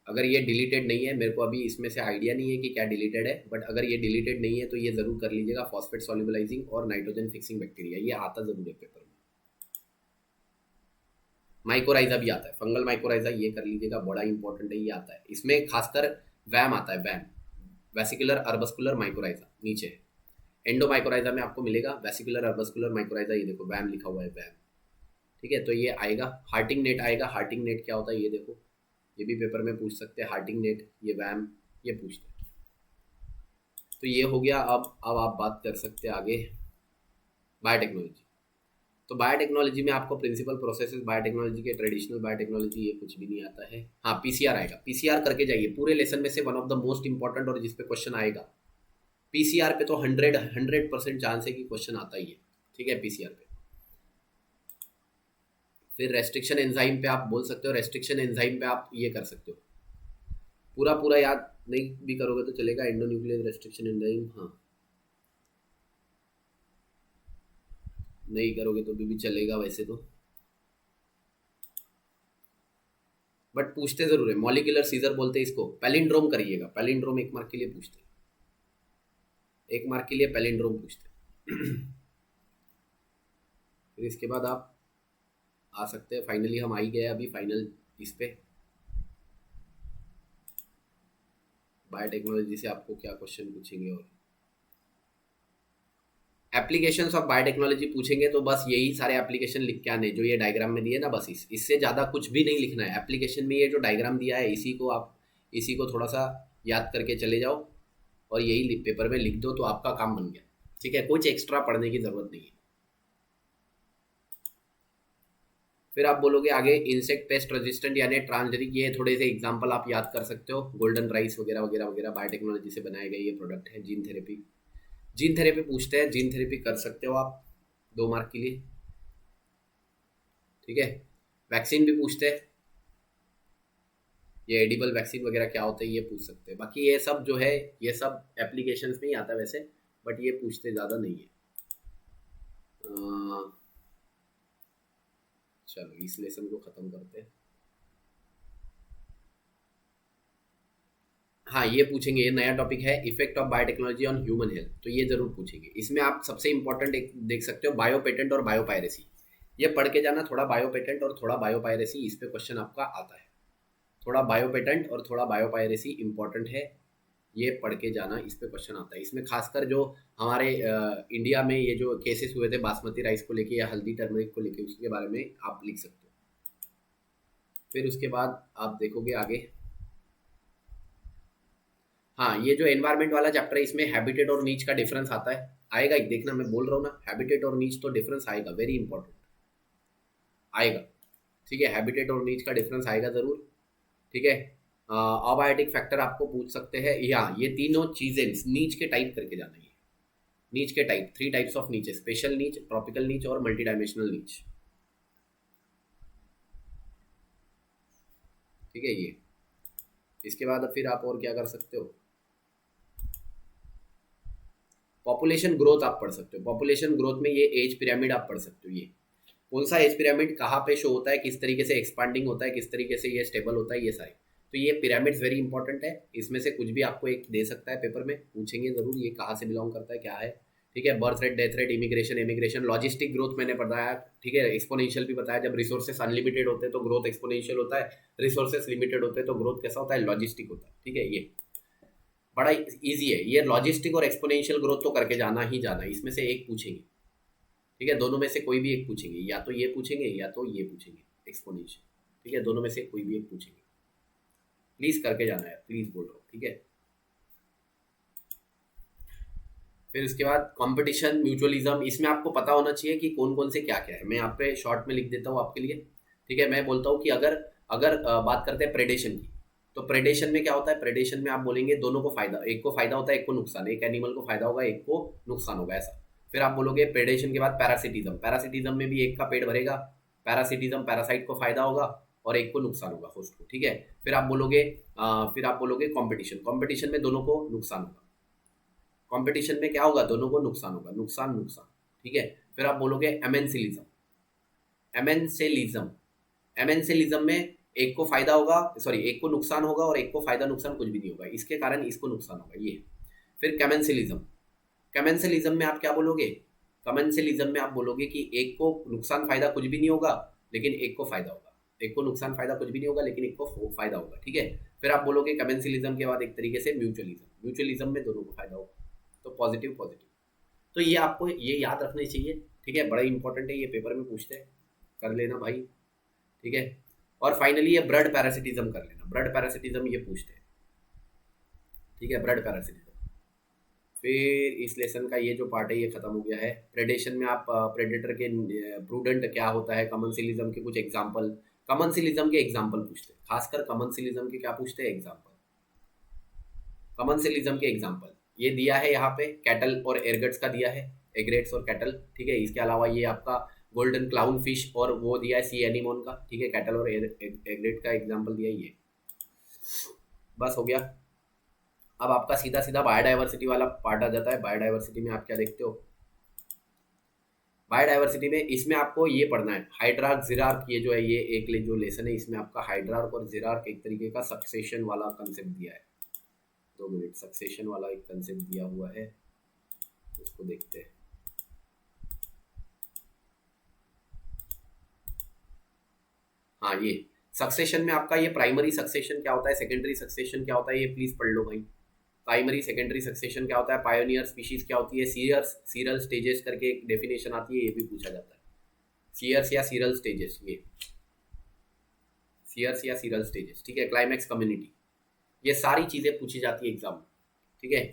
अगर ये डिलीटेड नहीं है, मेरे को अभी इसमें से आइडिया नहीं है कि क्या डिलीटेड है, बट अगर ये डिलीटेड नहीं है तो ये जरूर कर लीजिएगा, फॉस्फेट सॉल्युबलाइजिंग और नाइट्रोजन फिक्सिंग बैक्टीरिया, ये आता जरूर है पेपर में। माइकोराइजा भी आता है, फंगल माइकोराइजा, ये कर लीजिएगा, बड़ा इंपॉर्टेंट है, ये आता है इसमें खासकर। वैम आता है, वैम वेसिकुलर अर्बस्कुलर माइकोराइजा नीचे है, एंडोमाइकोराइजा में आपको मिलेगा वेसिकुलर अर्बस्कुलर माइकोराइजा, ये देखो वैम लिखा हुआ है, वैम। ठीक है, तो ये आएगा। हार्टिंग नेट आएगा, हार्टिंग नेट क्या होता है ये देखो, ये भी पेपर में पूछ सकते हैं, हार्टिंग नेट, ये वैम, ये पूछते हैं। तो ये हो गया। अब आप बात कर सकते हैं आगे बायोटेक्नोलॉजी। तो बायोटेक्नोलॉजी में आपको प्रिंसिपल प्रोसेसेस बायोटेक्नोलॉजी के, ट्रेडिशनल बायोटेक्नोलॉजी, ये कुछ भी नहीं आता है। हाँ, पीसीआर आएगा, पीसीआर करके जाइए पूरे लेसन में से, one of the most important, और जिसपे क्वेश्चन आएगा। पीसीआर पे तो 100% चांस है कि क्वेश्चन आता ही है। ठीक है, पीसीआर पे। फिर रेस्ट्रिक्शन एंजाइम पे आप बोल सकते हो, रेस्ट्रिक्शन एंजाइम पे आप ये कर सकते हो, पूरा पूरा याद नहीं भी करोगे तो चलेगा, एंडोन्यूक्लियर रेस्ट्रिक्शन एंजाइम, हाँ नहीं करोगे तो भी चलेगा वैसे तो, बट पूछते जरूर है। मॉलिक्यूलर सीजर बोलते हैं इसको, पैलिंड्रोम करिएगा, पैलिंड्रोम 1 मार्क के लिए पूछते हैं, 1 मार्क के लिए पैलिंड्रोम पूछते हैं। फिर इसके बाद आप आ सकते हैं, फाइनली हम आ ही गए अभी फाइनल इस पे। बायोटेक्नोलॉजी से आपको क्या क्वेश्चन पूछेंगे, और एप्लीकेशंस ऑफ बायोटेक्नोलॉजी पूछेंगे तो बस यही सारे एप्लीकेशन लिख के आने जो ये डायग्राम में दिए ना, बस इससे ज़्यादा कुछ भी नहीं लिखना है। एप्लीकेशन में ये जो डायग्राम दिया है इसी को थोड़ा सा याद करके चले जाओ, और यही पेपर में लिख दो तो आपका काम बन गया। ठीक है, कुछ एक्स्ट्रा पढ़ने की ज़रूरत नहीं है। फिर आप बोलोगे आगे इंसेक्ट पेस्ट रेजिस्टेंट यानी ट्रांसजेनिक, ये थोड़े से एग्जांपल आप याद कर सकते हो, गोल्डन राइस वगैरह वगैरह वगैरह, बायोटेक्नोलॉजी से बनाए गए ये प्रोडक्ट है। जीन थेरेपी, जीन थेरेपी पूछते हैं, जीन थेरेपी कर सकते हो आप 2 मार्क के लिए। ठीक है, वैक्सीन भी पूछते हैं, ये एडिबल वैक्सीन वगैरह क्या होते हैं ये पूछ सकते हैं। बाकी ये सब जो है ये सब एप्लीकेशंस में ही आता है वैसे, बट ये पूछते ज़्यादा नहीं है। चलो इस लेसन को ख़त्म करते हैं। हाँ, ये पूछेंगे, ये नया टॉपिक है, effect of biotechnology on human health, तो ये जरूर पूछेंगे। इसमें आप सबसे इंपॉर्टेंट एक देख सकते हो, बायो पेटेंट और बायोपायरेसी, ये पढ़ के जाना, थोड़ा बायो पेटेंट और थोड़ा बायोपायरेसी, इस पे क्वेश्चन आपका आता है। थोड़ा बायो पेटेंट और थोड़ा बायोपायरेसी इंपॉर्टेंट है, ये पढ़ के जाना, इस पे क्वेश्चन आता है। इसमें खासकर जो हमारे इंडिया में ये जो केसेस हुए थे बासमती राइस को लेके या हल्दी टर्मरिक को लेके, उसके बारे में आप लिख सकते हो। फिर उसके बाद आप देखोगे आगे हाँ, ये जो एनवायरनमेंट वाला चैप्टर है इसमें हैबिटेट और नीच का डिफरेंस आता है, आएगा ही, देखना मैं बोल रहा हूँ ना, हैबिटेट और नीच तो डिफरेंस आएगा, वेरी इंपॉर्टेंट आएगा। ठीक है, हैबिटेट और नीच का डिफरेंस आएगा जरूर। ठीक है, अबायोटिक फैक्टर आपको पूछ सकते हैं, या ये तीनों चीजें नीच के टाइप करके जाना है। नीच के टाइप, 3 टाइप्स ऑफ नीच, स्पेशल नीच, ट्रॉपिकल नीच और मल्टी डायमेंशनल नीच। ठीक है, ये इसके बाद फिर आप और क्या कर सकते हो, पॉपुलेशन ग्रोथ आप पढ़ सकते हो। पॉपुलेशन ग्रोथ में ये एज पिरामिड आप पढ़ सकते हो, ये कौन सा एज पिरामिड कहाँ पे शो होता है, किस तरीके से एक्सपांडिंग होता है, किस तरीके से ये स्टेबल होता है, ये सारे। तो ये पिरामिड्स वेरी इंपॉर्टेंट है, इसमें से कुछ भी आपको एक दे सकता है, पेपर में पूछेंगे जरूर, ये कहाँ से बिलोंग करता है, क्या है। ठीक है, birth rate, death rate, immigration, immigration, logistic growth मैंने बताया। ठीक है, एक्सपोनेंशियल भी बताया, जब रिसोर्सेस अनलिमिटेड होते हैं तो ग्रोथ एक्सपोनेंशियल होता है, रिसोर्सेस लिमिटेड होते हैं तो ग्रोथ कैसा होता है, लॉजिस्टिक होता है। ठीक है, ये बड़ा इजी है, ये लॉजिस्टिक और एक्सपोनेंशियल ग्रोथ तो करके जाना ही जाना है, इसमें से एक पूछेंगे। ठीक है, दोनों में से कोई भी एक पूछेंगे, या तो ये पूछेंगे या तो ये पूछेंगे, एक्सपोनेंशियल। ठीक है, दोनों में से कोई भी एक पूछेंगे, प्लीज करके जाना है, प्लीज बोल रहा हूँ। ठीक है, फिर उसके बाद कंपटीशन, म्यूचुअलिज्म, इसमें आपको पता होना चाहिए कि कौन कौन से क्या क्या है। मैं यहाँ पे शॉर्ट में लिख देता हूँ आपके लिए। ठीक है, मैं बोलता हूँ कि अगर अगर बात करते हैं प्रेडेशन की, तो प्रेडेशन में क्या होता है, प्रेडेशन में आप बोलेंगे दोनों को फायदा, एक को फायदा होता है, एक को नुकसान, एक एनिमल को फायदा होगा, एक को नुकसान होगा, ऐसा। फिर आप बोलोगे प्रेडेशन के बाद पैरासिटिज्म, पैरासिटिज्म में भी एक का पेट भरेगा, पैरासिटिज्म, पैरासाइट को फायदा होगा और एक को नुकसान होगा, होस्ट को। ठीक है, फिर आप बोलोगे कॉम्पिटिशन, कॉम्पिटिशन में दोनों को नुकसान होगा, कंपटीशन में क्या होगा, दोनों को नुकसान होगा, नुकसान नुकसान। ठीक है, फिर आप बोलोगे एमेंसिलिज्म, एमेंसिलिज्म, एमेंसिलिज्म में एक को फायदा होगा, सॉरी, एक को नुकसान होगा और एक को फायदा नुकसान कुछ भी नहीं होगा, इसके कारण इसको नुकसान होगा, ये। फिर कमेंसिलिज्म, कमेंसिलिज्म में आप क्या बोलोगे, कमेंसिलिज्म में आप बोलोगे कि एक को नुकसान फायदा कुछ भी नहीं होगा लेकिन एक को फायदा होगा, एक को नुकसान फायदा कुछ भी नहीं होगा लेकिन एक को फायदा होगा। ठीक है, फिर आप बोलोगे कमेंसिलिज्म के बाद एक तरीके से म्यूचुअलिज्म, म्यूचुअलिज्म में दोनों को फायदा होगा, तो पॉजिटिव पॉजिटिव। तो ये आपको ये याद रखना चाहिए। ठीक है, बड़ा इंपॉर्टेंट है, ये पेपर में पूछते हैं, कर लेना भाई। ठीक है, और फाइनली ये ब्लड पैरासिटिज्म कर लेना, ब्लड पैरासिटिज्म ये पूछते हैं। ठीक है, ब्लड पैरासिटिज्म। फिर इस लेसन का ये जो पार्ट है ये खत्म हो गया है। प्रेडेशन में आप प्रेडेटर के प्रूडेंट क्या होता है, कमनसिलिज्म के कुछ एग्जाम्पल, कमनसिलिज्म के एग्जाम्पल पूछते हैं, खासकर कमनसिलिज्म के क्या पूछते हैं, एग्जाम्पल, कमनसिलिज्म के एग्जाम्पल ये दिया है यहाँ पे, कैटल और एरगट्स का दिया है, एग्रेट्स और कैटल। ठीक है, इसके अलावा ये आपका गोल्डन क्लाउन फिश और वो दिया है सी एनिमोन का। ठीक है, कैटल और एग्रेट का एग्जाम्पल दिया है ये, बस हो गया। अब आपका सीधा सीधा बायोडाइवर्सिटी वाला पार्ट आ जाता है। बायोडाइवर्सिटी में आप क्या देखते हो, बायोडाइवर्सिटी में इसमें आपको ये पढ़ना है, हाइड्रार्क जिरार्क, ये जो है ये एक जो लेसन है इसमें आपका हाइड्रार्क और जिरार्क एक तरीके का सक्सेशन वाला कंसेप्ट दिया है। 2 मिनट, सक्सेशन वाला एक कंसेप्ट दिया हुआ है, उसको देखते हैं। हाँ, ये सक्सेशन में आपका ये प्राइमरी सक्सेशन क्या होता है, सेकेंडरी सक्सेशन क्या होता है, ये प्लीज पढ़ लो भाई। प्राइमरी सेकेंडरी सक्सेशन क्या होता है, पायोनियर स्पीशीज क्या होती है, सीयर्स सीरल स्टेजेस करके एक डेफिनेशन आती है, ये भी पूछा जाता है, सीयर्स या सीरल स्टेजेस, ये सीयर्स या सीरल स्टेजेस। ठीक है, क्लाइमैक्स कम्युनिटी, ये सारी चीजें पूछी जाती है एग्जाम में। ठीक है,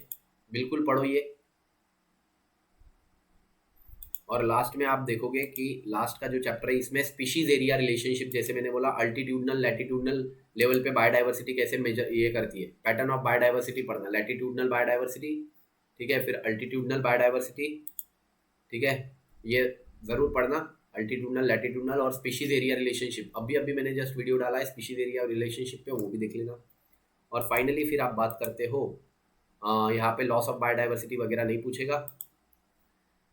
बिल्कुल पढ़ो ये। और लास्ट में आप देखोगे कि लास्ट का जो चैप्टर है इसमें स्पीशीज एरिया रिलेशनशिप, जैसे मैंने बोला अल्टीट्यूडनल लैटिट्यूडनल लेवल पे बायोडाइवर्सिटी कैसे मेजर ये करती है, पैटर्न ऑफ बायोडाइवर्सिटी पढ़ना, लैटिट्यूडनल बायोडाइवर्सिटी। ठीक है, फिर अल्टीट्यूडनल बायोडाइवर्सिटी। ठीक है, ये जरूर पढ़ना, अल्टीट्यूडनल लैटिट्यूडनल और स्पीशीज एरिया रिलेशनशिप। अभी अभी मैंने जस्ट वीडियो डाला है स्पीशीज एरिया रिलेशनशिप पे, वो भी देख लेना। और फाइनली फिर आप बात करते हो यहाँ पे लॉस ऑफ बायोडाइवर्सिटी वगैरह नहीं पूछेगा,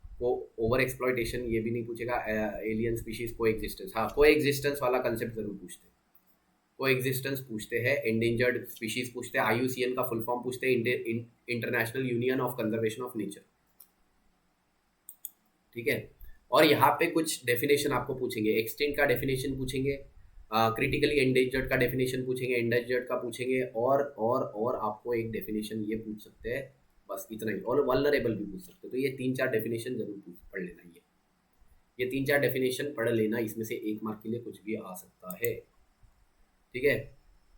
वो ओवर एक्सप्लॉइटेशन ये भी नहीं पूछेगा, एलियन स्पीशीज को एग्जिस्टेंस, हाँ को एग्जिस्टेंस वाला कंसेप्ट जरूर पूछते हैं, को एग्जिस्टेंस पूछते हैं, एंडेंजर्ड स्पीशीज पूछते हैं, IUCN का फुल फॉर्म पूछते हैं, international union of conservation of nature. ठीक है, और यहाँ पे कुछ डेफिनेशन आपको पूछेंगे, एक्सटिंक्ट का डेफिनेशन पूछेंगे, क्रिटिकली एंडेंजर्ड का डेफिनेशन पूछेंगे, एंडेंजर्ड का पूछेंगे, और आपको एक डेफिनेशन ये पूछ सकते हैं, बस इतना ही, और वल्नरेबल भी पूछ सकते हो। तो ये 3-4 डेफिनेशन जरूर पढ़ लेना, ये 3-4 डेफिनेशन पढ़ लेना, इसमें से 1 मार्क के लिए कुछ भी आ सकता है। ठीक है,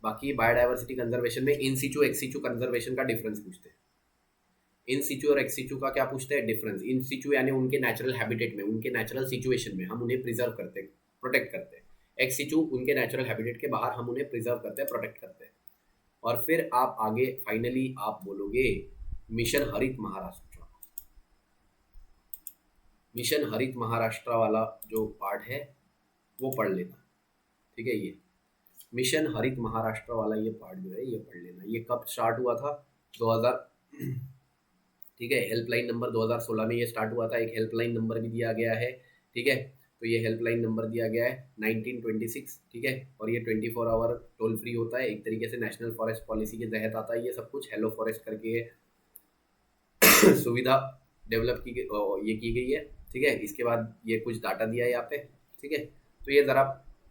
बाकी बायोडाइवर्सिटी कंजर्वेशन में इन सिचु एक्स सिचु कंजर्वेशन का डिफरेंस पूछते हैं। इन सिचु और एक्स सिचु का क्या पूछते हैं डिफरेंस। इन सिचु यानी उनके नेचुरल हैबिटेट में, उनके नेचुरल सिचुएशन में हम उन्हें प्रिजर्व करते हैं, प्रोटेक्ट करते हैं। एक्स सिचु उनके नेचुरल हैबिटेट के बाहर हम उन्हें प्रिजर्व करते हैं, प्रोटेक्ट करते हैं। और फिर आप आगे फाइनली आप बोलोगे मिशन हरित महाराष्ट्र। मिशन हरित महाराष्ट्र वाला जो पार्ट है वो पढ़ लेना, ठीक है। ये मिशन हरित महाराष्ट्र वाला ये पार्ट जो है ये पढ़ लेना। ये कब स्टार्ट हुआ था? 2000, ठीक है। हेल्पलाइन नंबर 2016 में ये स्टार्ट हुआ था। एक हेल्पलाइन नंबर भी दिया गया है, ठीक है। तो ये हेल्पलाइन नंबर दिया गया है 1926, ठीक है। और ये 24 आवर टोल फ्री होता है, एक तरीके से नेशनल फॉरेस्ट पॉलिसी के तहत आता है ये सब कुछ। हेलो फॉरेस्ट करके सुविधा डेवलप ये की गई है, ठीक है। इसके बाद ये कुछ डाटा दिया है यहाँ पे, ठीक है। तो ये ज़रा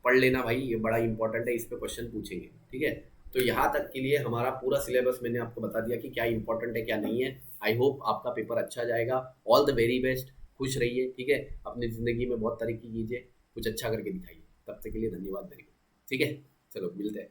पढ़ लेना भाई, ये बड़ा इंपॉर्टेंट है, इस पे क्वेश्चन पूछेंगे, ठीक है। तो यहाँ तक के लिए हमारा पूरा सिलेबस मैंने आपको बता दिया कि क्या इंपॉर्टेंट है क्या नहीं है। आई होप आपका पेपर अच्छा जाएगा। ऑल द वेरी बेस्ट, खुश रहिए, ठीक है। अपनी ज़िंदगी में बहुत तरक्की कीजिए, कुछ अच्छा करके दिखाइए। तब तक के लिए धन्यवाद, वेरी गुड, ठीक है। चलो मिलते हैं।